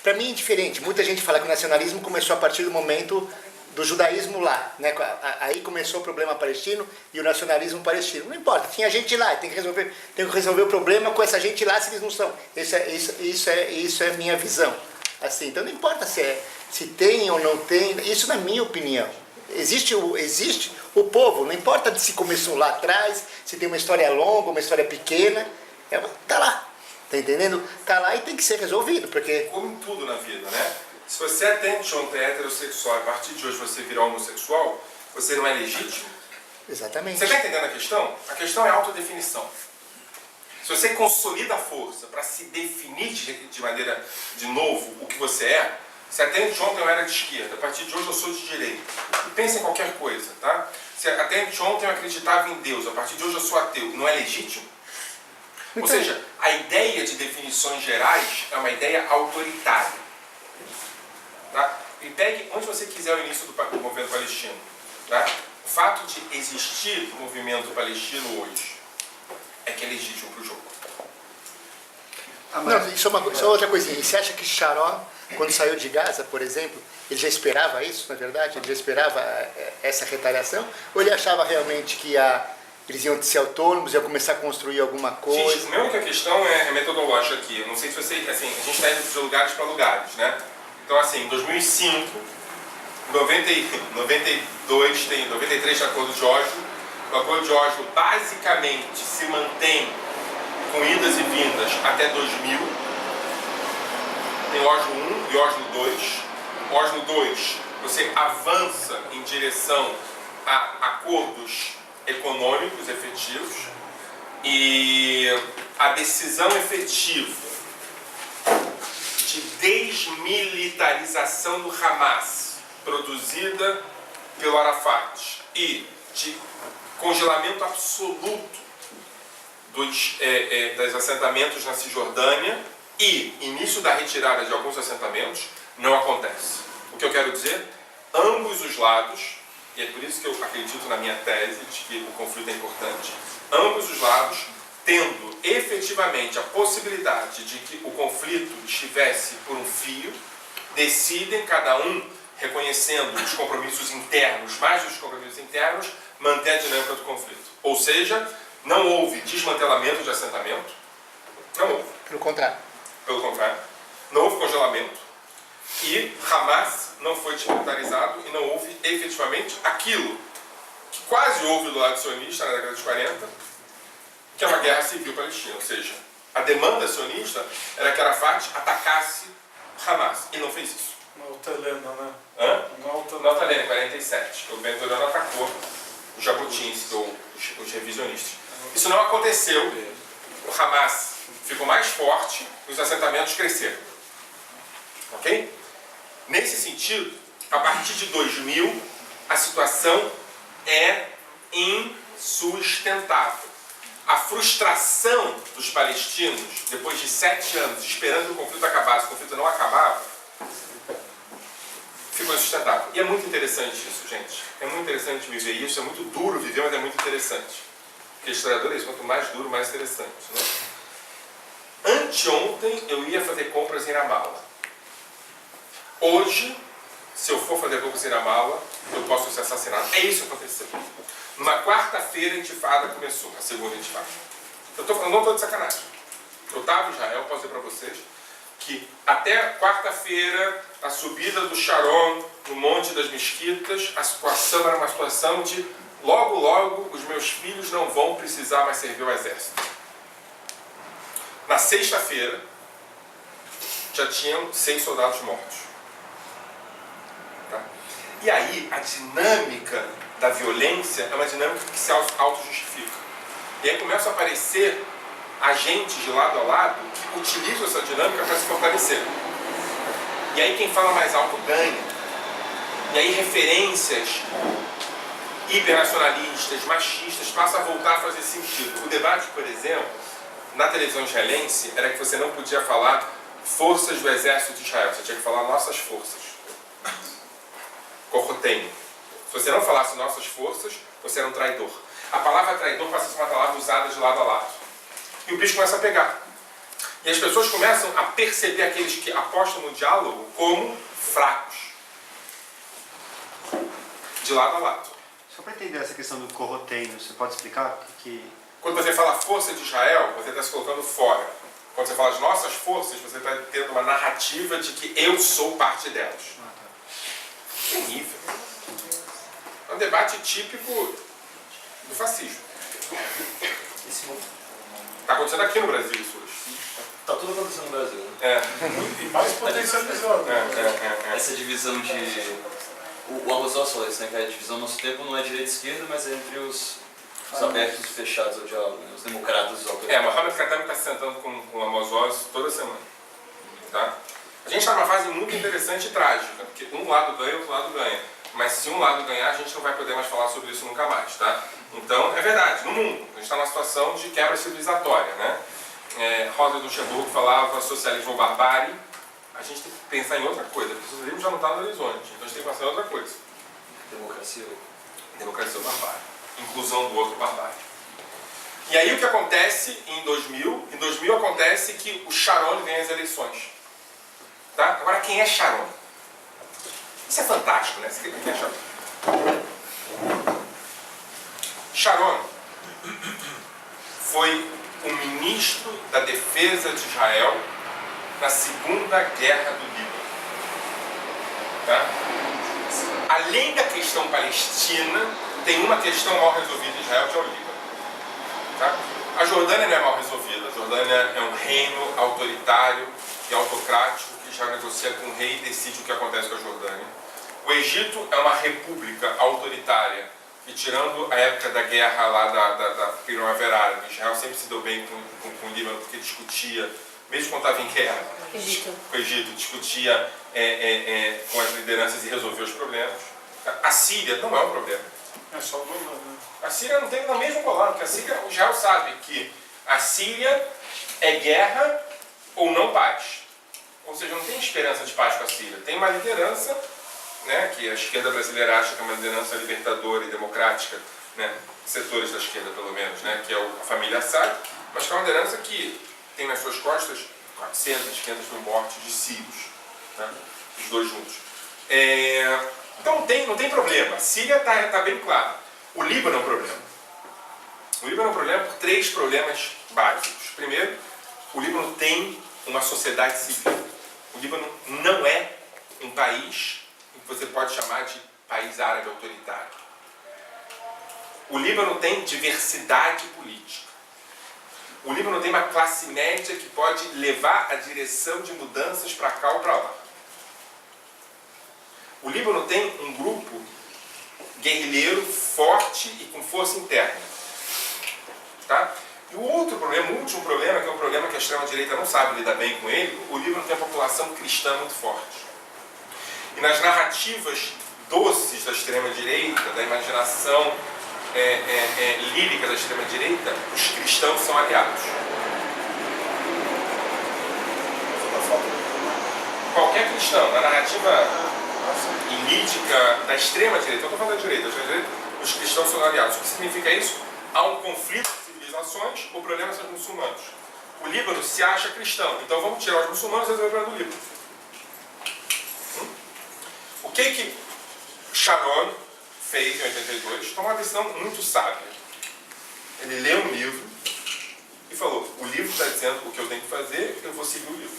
é indiferente. Muita gente fala que o nacionalismo começou a partir do momento do judaísmo lá. Né? Aí começou o problema palestino e o nacionalismo palestino. Não importa, tinha gente lá, tem que resolver o problema com essa gente lá se eles não são. Isso é minha visão. Assim, então não importa se tem ou não tem, isso na minha opinião. Existe o povo, não importa se começou lá atrás, se tem uma história longa, uma história pequena, tá lá, tá entendendo? Tá lá e tem que ser resolvido, porque... Como em tudo na vida, né? Se você atende ontem heterossexual e a partir de hoje você virar homossexual, você não é legítimo? Exatamente. Você está entendendo a questão? A questão é a autodefinição. Se você consolida a força para se definir de maneira, de novo, o que você é, se até anteontem eu era de esquerda, a partir de hoje eu sou de direita. E pensa em qualquer coisa, tá? Se até anteontem eu acreditava em Deus, a partir de hoje eu sou ateu, não é legítimo? Ou seja, a ideia de definições gerais é uma ideia autoritária. Tá? E pegue onde você quiser o início do movimento palestino. Tá? O fato de existir o movimento palestino hoje é que é legítimo para o jogo. Não, isso é outra coisinha. E você acha que Sharon, quando saiu de Gaza, por exemplo, ele já esperava isso, na verdade? Ele já esperava essa retaliação? Ou ele achava realmente que eles iam ser autônomos, iam começar a construir alguma coisa? Gente, a minha única questão é metodológica aqui. Eu não sei se você... Assim, a gente está indo de lugares para lugares, né? Então, assim, em 2005, 92, 93 tem o Acordo de Oslo. O Acordo de Oslo basicamente se mantém com idas e vindas até 2000. Tem Oslo 1 e Oslo 2. Oslo 2, você avança em direção a acordos econômicos efetivos e a decisão efetiva de desmilitarização do Hamas, produzida pelo Arafat, e de congelamento absoluto dos assentamentos na Cisjordânia e início da retirada de alguns assentamentos, não acontece. O que eu quero dizer? Ambos os lados, e é por isso que eu acredito na minha tese de que o conflito é importante, ambos os lados, tendo efetivamente a possibilidade de que o conflito estivesse por um fio, decidem, cada um reconhecendo os compromissos internos, mais os compromissos internos, manter a dinâmica do conflito. Ou seja, não houve desmantelamento de assentamento, não houve. Pelo contrário. Pelo contrário, não houve congelamento e Hamas não foi desmilitarizado e não houve efetivamente aquilo que quase houve do lado sionista na década de 40, que é uma guerra civil palestina. Ou seja, a demanda sionista era que Arafat atacasse Hamas e não fez isso. Na Alta Helena, né? Hã? Na Alta Na Alta Helena, em 47, que o Ben-Gurion atacou os jabotinsky, ou os revisionistas. Isso não aconteceu. O Hamas ficou mais forte e os assentamentos cresceram. Ok? Nesse sentido, a partir de 2000, a situação é insustentável. A frustração dos palestinos, depois de 7 anos, esperando que o conflito acabasse, o conflito não acabava, ficou insustentável. E é muito interessante isso, gente. É muito interessante viver isso, é muito duro viver, mas é muito interessante. Porque historiador é isso, quanto mais duro, mais interessante. Né? Anteontem eu ia fazer compras em Ramallah. Hoje, se eu for fazer compras em Ramallah, eu posso ser assassinado. É isso que aconteceu. Numa quarta-feira a intifada começou, a segunda intifada. Eu não estou de sacanagem. Eu estava em Israel, posso dizer para vocês, que até quarta-feira, a subida do Sharon no Monte das Mesquitas, a situação era uma situação de logo, logo, os meus filhos não vão precisar mais servir o exército. Na sexta-feira, já tinham 6 soldados mortos. Tá? E aí, a dinâmica da violência é uma dinâmica que se auto-justifica. E aí começam a aparecer agentes de lado a lado que utilizam essa dinâmica para se fortalecer. E aí quem fala mais alto ganha. E aí referências hipernacionalistas, machistas, passam a voltar a fazer sentido. O debate, por exemplo, na televisão israelense, era que você não podia falar forças do exército de Israel, você tinha que falar nossas forças. Corrotem. Se você não falasse nossas forças, você era um traidor. A palavra traidor passa a ser uma palavra usada de lado a lado. E o bicho começa a pegar. E as pessoas começam a perceber aqueles que apostam no diálogo como fracos. De lado a lado. Só para entender essa questão do corroteio, você pode explicar Quando você fala força de Israel, você está se colocando fora. Quando você fala as nossas forças, você está tendo uma narrativa de que eu sou parte delas. Terrível. É um debate típico do fascismo. Está acontecendo aqui no Brasil isso hoje. Tá tudo acontecendo no Brasil, né? É. E mais potencializado. Essa divisão de... O Amos Oz falou isso, né? Que a divisão do nosso tempo não é direita e esquerda, mas é entre os abertos e fechados ao diálogo, né? Os democratas e os autoritários. Mohamed Khatami está se sentando com o Amos Oz toda semana. Tá? A gente está numa fase muito interessante e trágica, porque um lado ganha, outro lado ganha. Mas se um lado ganhar, a gente não vai poder mais falar sobre isso nunca mais, tá? Então, é verdade, no mundo, a gente está numa situação de quebra civilizatória, né? Rosa Luxemburgo falava socialismo ou barbárie. A gente tem que pensar em outra coisa, porque o socialismo já não está no horizonte, então a gente tem que pensar em outra coisa. Democracia. Democracia ou barbárie. Inclusão do outro barbárie. E aí o que acontece em 2000? Em 2000 acontece que o Sharon ganha as eleições. Tá? Agora, quem é Sharon? Isso é fantástico, né? Quem é Sharon? Sharon foi o ministro da Defesa de Israel na Segunda Guerra do Líbano. Tá? Além da questão palestina, tem uma questão mal resolvida em Israel, que é o Líbano. Tá? A Jordânia não é mal resolvida. A Jordânia é um reino autoritário e autocrático que já negocia com o rei e decide o que acontece com a Jordânia. O Egito é uma república autoritária e, tirando a época da guerra lá da Primavera Árabe, Israel sempre se deu bem com o Líbano porque discutia, mesmo quando estava em guerra, Egito. o Egito discutia com as lideranças e resolvia os problemas. A Síria não é um problema. É só do né? A Síria não tem no mesmo colado, porque a Síria, o Israel sabe que a Síria é guerra ou não paz. Ou seja, não tem esperança de paz com a Síria. Tem uma liderança, né, que a esquerda brasileira acha que é uma liderança libertadora e democrática, né, setores da esquerda pelo menos, né, que é a família Assad, mas que é uma liderança que tem nas suas costas 400, 500 mil mortes de sírios, né, os dois juntos. Então não tem problema. A Síria está bem claro. O Líbano é um problema. O Líbano é um problema por 3 problemas básicos. Primeiro, o Líbano tem uma sociedade civil. O Líbano não é um país que você pode chamar de país árabe autoritário. O Líbano tem diversidade política. O Líbano tem uma classe média que pode levar a direção de mudanças para cá ou para lá. O Líbano tem um grupo guerrilheiro forte e com força interna. Tá? E o outro problema, o último problema, que é um problema que a extrema-direita não sabe lidar bem com ele, o Líbano tem uma população cristã muito forte. E nas narrativas doces da extrema-direita, da imaginação lírica da extrema-direita, os cristãos são aliados. Qualquer cristão, na narrativa lírica da extrema-direita, eu estou falando da direita, os cristãos são aliados. O que significa isso? Há um conflito de civilizações, o problema são os muçulmanos. O Líbano se acha cristão, então vamos tirar os muçulmanos e resolver o problema do Líbano. O que Sharon fez em 82? Tomou uma decisão muito sábia. Ele leu um livro e falou: o livro está dizendo o que eu tenho que fazer, eu vou seguir o livro.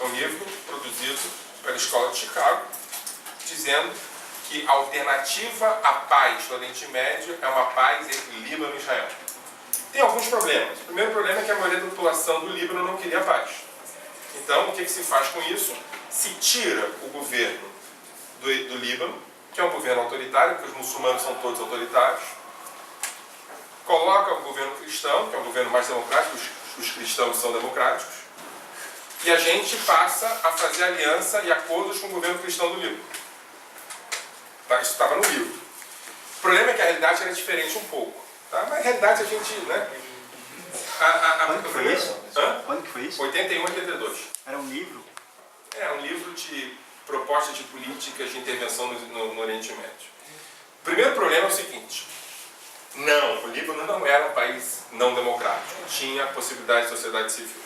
É um livro produzido pela Escola de Chicago, dizendo que a alternativa à paz no Oriente Médio é uma paz entre Líbano e Israel. Tem alguns problemas. O primeiro problema é que a maioria da população do Líbano não queria paz. Então, o que se faz com isso? Se tira o governo do Líbano, que é um governo autoritário, porque os muçulmanos são todos autoritários, coloca o governo cristão, que é um governo mais democrático, os cristãos são democráticos, e a gente passa a fazer aliança e acordos com o governo cristão do Líbano. Tá? Isso estava no livro. O problema é que a realidade era diferente um pouco. Tá? Mas a realidade a gente... Né? Quando que foi isso? Hã? Quando que foi isso? 81 e 82. Era um livro? É um livro de propostas de políticas de intervenção no Oriente Médio. O primeiro problema é o seguinte: não, o Líbano não era um país não democrático, tinha possibilidade de sociedade civil.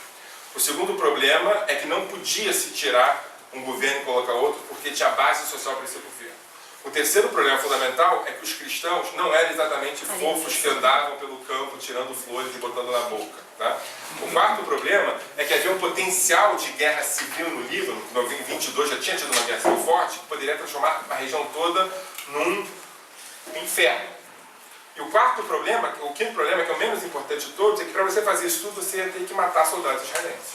O segundo problema é que não podia se tirar um governo e colocar outro, porque tinha base social para esse governo. O terceiro problema fundamental é que os cristãos não eram exatamente fofos que andavam pelo campo tirando flores e botando na boca. Tá? O quarto problema é que havia um potencial de guerra civil no Líbano, que em 22 já tinha tido uma guerra civil forte, que poderia transformar a região toda num inferno. E o quarto problema, o quinto problema, que é o menos importante de todos, é que para você fazer isso tudo, você ia ter que matar soldados israelenses.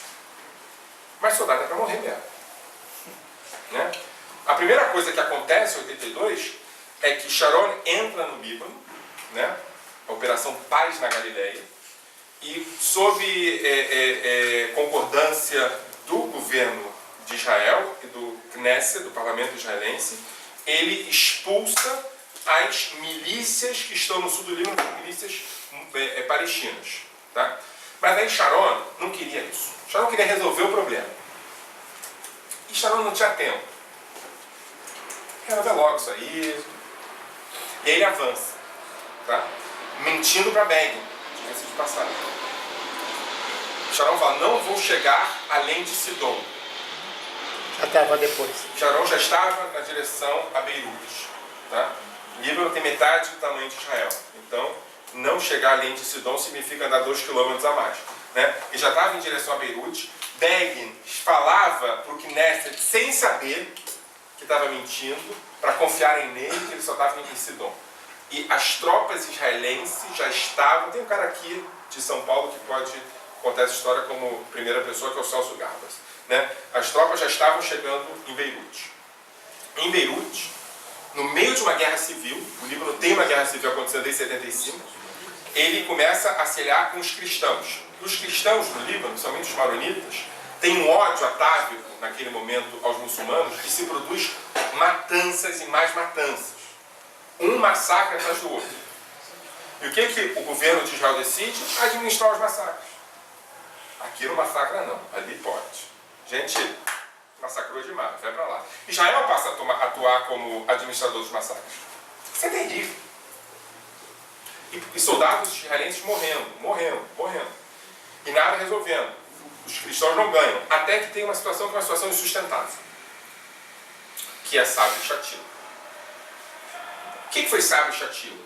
Mas soldado é para morrer mesmo. Né? A primeira coisa que acontece em 82 é que Sharon entra no Líbano, né? A Operação Paz na Galileia, e sob concordância do governo de Israel e do Knesset, do parlamento israelense, ele expulsa as milícias que estão no sul do Líbano, as milícias palestinas. Tá? Mas aí Sharon não queria isso. Sharon queria resolver o problema. E Sharon não tinha tempo. Resolver logo isso aí. E aí ele avança. Tá? Mentindo para Begin. Diga-se de passagem. Sharon fala: não vou chegar além de Sidom. Já estava depois. Sharon já estava na direção a Beirute. Tá? Líbano tem metade do tamanho de Israel. Então, não chegar além de Sidom significa andar 2 quilômetros a mais. Né? E já estava em direção a Beirute. Begin falava para o Knesset sem saber que estava mentindo, para confiarem nele, que ele só estava em Sidom. E as tropas israelenses já estavam... Tem um cara aqui de São Paulo que pode contar essa história como primeira pessoa, que é o Celso Garbas. Né? As tropas já estavam chegando em Beirute. Em Beirute, no meio de uma guerra civil, o Líbano tem uma guerra civil acontecendo desde 75, ele começa a se aliar com os cristãos. Os cristãos no Líbano, somente os maronitas, tem um ódio atávico, naquele momento, aos muçulmanos, que se produz matanças e mais matanças. Um massacre atrás do outro. E o que o governo de Israel decide? Administrar os massacres. Aqui não massacra não, ali pode. Gente, massacrou demais, vai pra lá. Israel passa a atuar como administrador dos massacres. Isso é terrível. E soldados israelenses morrendo. E nada resolvendo. Os cristãos não ganham. Até que tem uma situação que é uma situação insustentável. Que é Sabra e Shatila. O que foi Sabra e Shatila?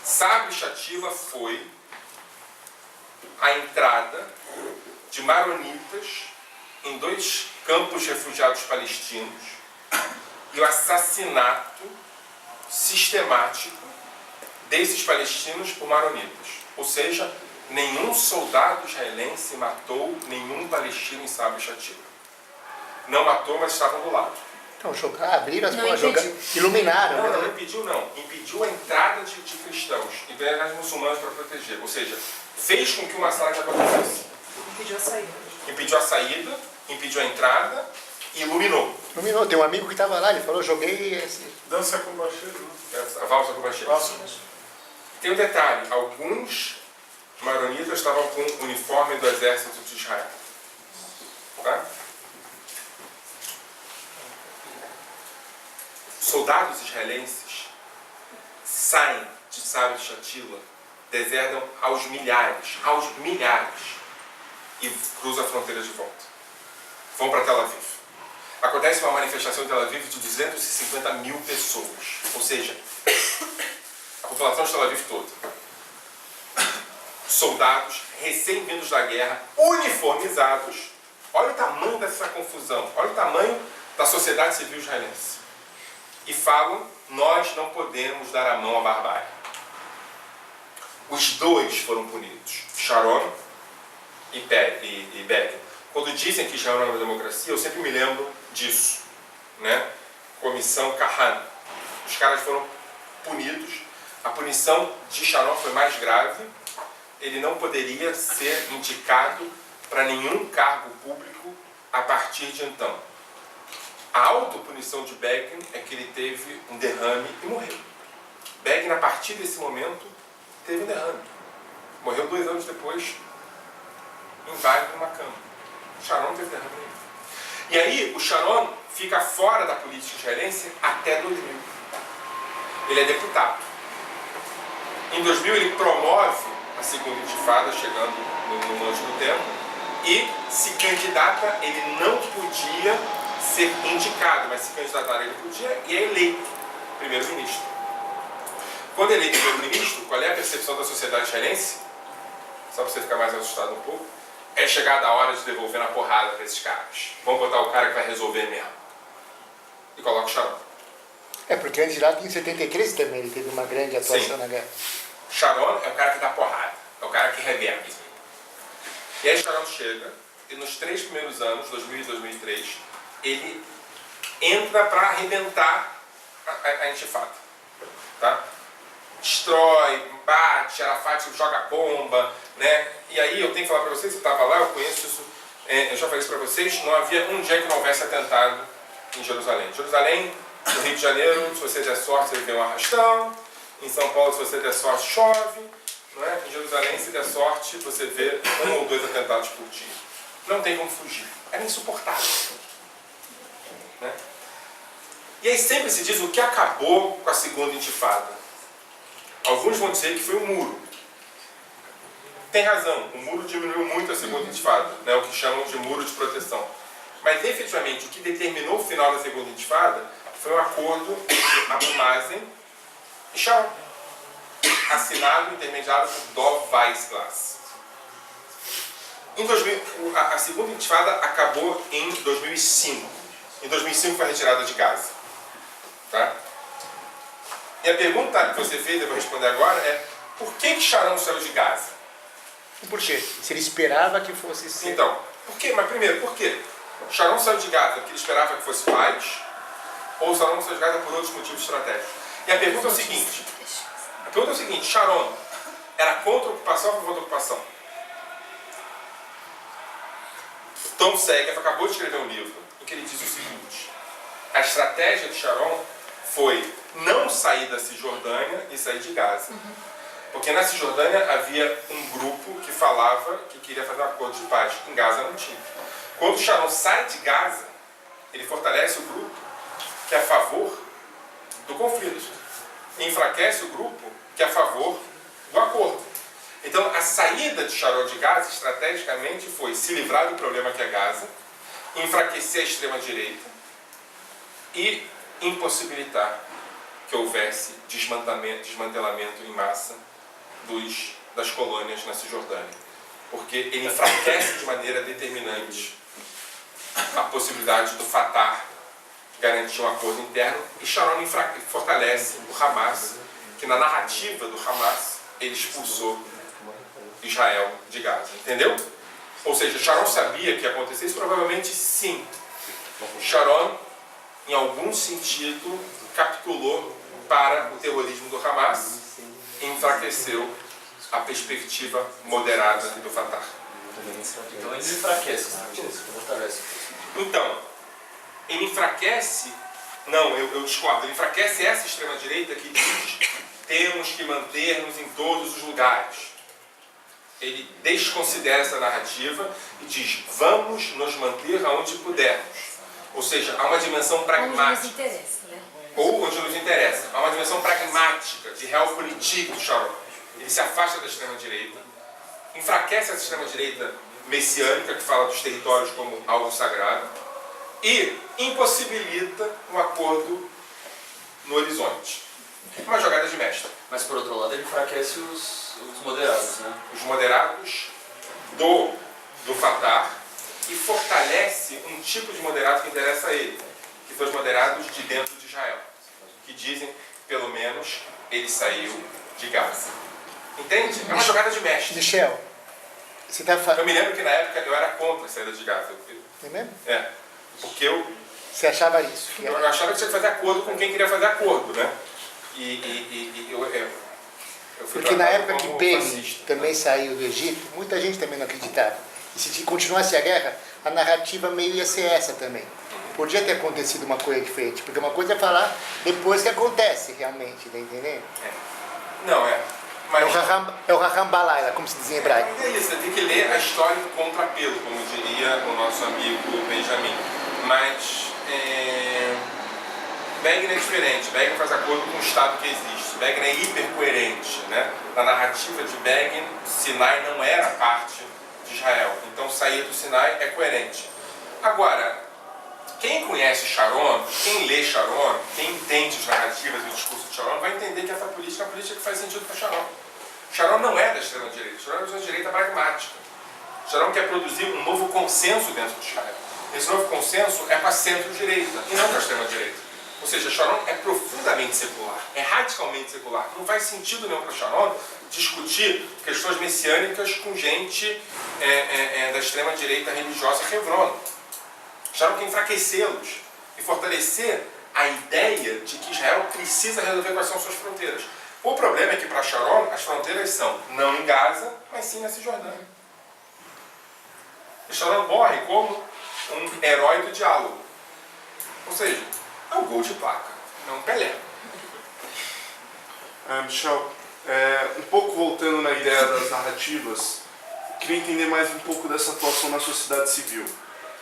Sabra e Shatila foi a entrada de maronitas em 2 campos de refugiados palestinos e o assassinato sistemático desses palestinos por maronitas. Ou seja, nenhum soldado israelense matou nenhum palestino em Sabra e Shatila. Não matou, mas estavam do lado. Então, abriram as Não portas, impediu. iluminaram. Não, né? não impediu não. Impediu a entrada de cristãos e veio muçulmanos para proteger. Ou seja, fez com que o massacre acontecesse. Impediu a saída. Impediu a saída, impediu a entrada e iluminou. Iluminou. Tem um amigo que estava lá, ele falou, joguei esse... Dança com baixeiro, né? A valsa com baixeiro. Nossa, Tem um detalhe, alguns maronitas estavam com o uniforme do exército de Israel. Tá? Soldados israelenses saem de Sabra e Shatila, deserdam aos milhares, e cruzam a fronteira de volta. Vão para Tel Aviv. Acontece uma manifestação em Tel Aviv de 250 mil pessoas, ou seja, a população de Tel Aviv toda. Soldados recém-vindos da guerra, uniformizados. Olha o tamanho dessa confusão, olha o tamanho da sociedade civil israelense. E falam, nós não podemos dar a mão à barbárie. Os 2 foram punidos, Sharon e Begin. Quando dizem que Israel não é uma democracia, eu sempre me lembro disso. Né? Comissão Kahan. Os caras foram punidos. A punição de Sharon foi mais grave. Ele não poderia ser indicado para nenhum cargo público a partir de então. A autopunição de Begin é que ele teve um derrame e morreu. Begin, a partir desse momento, teve um derrame. Morreu 2 anos depois, inválido numa cama. Sharon teve derrame nenhum. E aí, o Sharon fica fora da política israelense até 2000. Ele é deputado. Em 2000, ele promove a segunda intifada, chegando no último tempo, e se candidata, ele não podia ser indicado, mas se candidatar ele podia, e é eleito primeiro-ministro. Quando ele é primeiro-ministro, qual é a percepção da sociedade israelense? Só para você ficar mais assustado um pouco. É chegada a hora de devolver na porrada para esses caras. Vamos botar o cara que vai resolver mesmo. E coloca o Sharon. porque antes lá, em 73 também, ele teve uma grande atuação Sim. na guerra. Sharon é o cara que dá porrada. É o cara que reverbe. E aí Sharon chega, e nos 3 primeiros anos, 2000 e 2003, ele entra para arrebentar a intifada. Tá? Destrói, bate, Arafat joga bomba, né? E aí eu tenho que falar para vocês, eu estava lá, eu conheço isso, eu já falei isso para vocês, não havia um dia que não houvesse atentado em Jerusalém. Jerusalém, no Rio de Janeiro, se você der sorte, você vê um arrastão. Em São Paulo, se você der sorte, chove. Não é? Em Jerusalém, se der sorte, você vê 1 ou 2 atentados por dia. Não tem como fugir. Era insuportável. Né? E aí sempre se diz o que acabou com a segunda intifada. Alguns vão dizer que foi o muro. Tem razão, o muro diminuiu muito a segunda intifada, né? O que chamam de muro de proteção. Mas efetivamente o que determinou o final da segunda intifada foi um acordo entre Abu Mazen e Sharon, assinado e intermediado por Dov Weissglass. A segunda intifada acabou em 2005. Em 2005 foi a retirada de Gaza. Tá? E a pergunta que você fez, eu vou responder agora, é por que Sharon saiu de Gaza? Por quê? Se ele esperava que fosse ser... Então, por quê? Mas primeiro, por quê? Sharon saiu de Gaza porque ele esperava que fosse paz, ou Sharon saiu de Gaza por outros motivos estratégicos? E a pergunta é o seguinte, Sharon era contra a ocupação ou a favor da ocupação? Tom Segers acabou de escrever um livro em que ele diz o seguinte: a estratégia de Sharon foi não sair da Cisjordânia e sair de Gaza. Porque na Cisjordânia havia um grupo que falava que queria fazer um acordo de paz. Em Gaza não tinha. Quando Sharon sai de Gaza, ele fortalece o grupo que é a favor do conflito. E enfraquece o grupo que é a favor do acordo. Então, a saída de Sharon de Gaza, estrategicamente, foi se livrar do problema que é Gaza, enfraquecer a extrema-direita e impossibilitar que houvesse desmantelamento em massa das colônias na Cisjordânia. Porque ele enfraquece de maneira determinante a possibilidade do Fatah garantir um acordo interno, e Sharon fortalece o Hamas, que na narrativa do Hamas ele expulsou Israel de Gaza. Entendeu? Ou seja, Sharon sabia que ia acontecer isso? Provavelmente sim. Sharon, em algum sentido, capitulou para o terrorismo do Hamas e enfraqueceu a perspectiva moderada do Fatah. Então ele enfraquece, fortalece. Então, ele enfraquece, não, eu discordo, ele enfraquece essa extrema-direita que diz: temos que manter-nos em todos os lugares. Ele desconsidera essa narrativa e diz: vamos nos manter aonde pudermos. Ou seja, há uma dimensão pragmática. Onde nos interessa, né? Ou onde nos interessa. Há uma dimensão pragmática, de realpolitik do Sharon. Ele se afasta da extrema-direita, enfraquece essa extrema-direita messiânica, que fala dos territórios como algo sagrado, e impossibilita um acordo no horizonte. Uma jogada de mestre. Mas por outro lado ele enfraquece os moderados, né? Os moderados do Fatah, e fortalece um tipo de moderado que interessa a ele, que são os moderados de dentro de Israel, que dizem, pelo menos, ele saiu de Gaza. Entende? É uma jogada de mestre. Michel, você está Eu falando... me lembro que na época eu era contra a saída de Gaza. É mesmo? Porque eu Você achava isso? Que era... achava que tinha que fazer acordo com quem queria fazer acordo, né? E eu fui Porque na tratado época que como Begin fascista. também saiu do Egito, muita gente também não acreditava. E se continuasse a guerra, a narrativa meio ia ser essa também. Podia ter acontecido uma coisa diferente, porque uma coisa é falar depois que acontece realmente, tá entendendo? Não, mas É o Rahambalaila, como se diz em hebraico. é isso, você tem que ler a história do contrapelo, como diria o nosso amigo Benjamin. Mas Begin é diferente. Begin faz acordo com o Estado que existe. Begin é hipercoerente, né? Na narrativa de Begin, Sinai não era parte de Israel. Então sair do Sinai é coerente. Agora, quem conhece Sharon, quem lê Sharon, quem entende as narrativas e o discurso de Sharon, vai entender que essa política é uma política que faz sentido para Sharon. Sharon não é da extrema-direita. Sharon é da extrema-direita pragmática. Sharon quer produzir um novo consenso dentro de Israel. Esse novo consenso é com a centro-direita e não com a extrema-direita. Ou seja, Sharon é profundamente secular, é radicalmente secular. Não faz sentido nenhum para Sharon discutir questões messiânicas com gente da extrema-direita religiosa Hebron. Sharon quer enfraquecê-los e fortalecer a ideia de que Israel precisa resolver quais são suas fronteiras. O problema é que para Sharon as fronteiras são não em Gaza, mas sim na Cisjordânia. E Sharon morre como um herói do diálogo. Ou seja, é um gol de placa, não um Pelé. Michel, um pouco voltando na ideia das narrativas, queria entender mais um pouco dessa atuação na sociedade civil.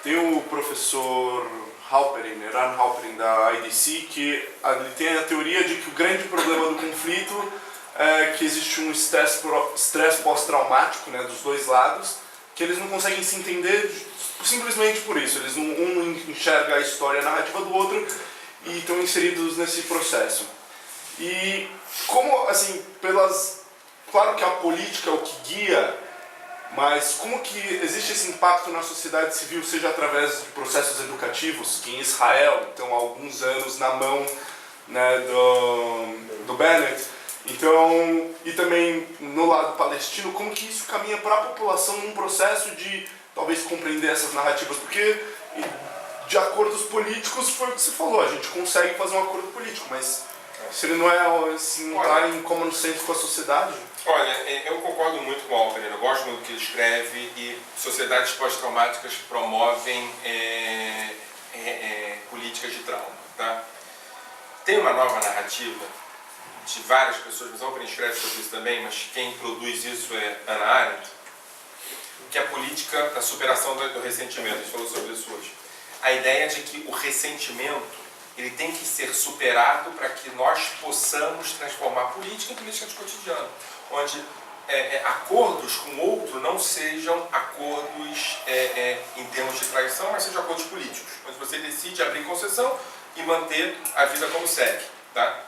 Tem o professor Halperin, Eran Halperin, da IDC, que ele tem a teoria de que o grande problema do conflito é que existe um estresse pós-traumático, né, dos dois lados, que eles não conseguem se entender simplesmente por isso. Eles um enxerga a história, a narrativa do outro e estão inseridos nesse processo. E como, assim, claro que a política é o que guia, mas como que existe esse impacto na sociedade civil, seja através de processos educativos, que em Israel estão há alguns anos na mão, né, do Bennett, então, e também no lado palestino, como que isso caminha para a população num processo de talvez compreender essas narrativas, porque de acordos políticos foi o que você falou, a gente consegue fazer um acordo político, mas Se ele não é, se não está em common sense com a sociedade. Olha, eu concordo muito com o Alper, eu gosto muito do que ele escreve e sociedades pós-traumáticas promovem políticas de trauma. Tá? Tem uma nova narrativa de várias pessoas, mas o Alper escreve sobre isso também, mas quem produz isso é Hannah Arendt, que é a política da superação do ressentimento. A gente falou sobre isso hoje. A ideia de que o ressentimento ele tem que ser superado para que nós possamos transformar a política em política de cotidiano, onde acordos com o outro não sejam acordos em termos de traição, mas sejam acordos políticos, onde você decide abrir concessão e manter a vida como segue. Tá?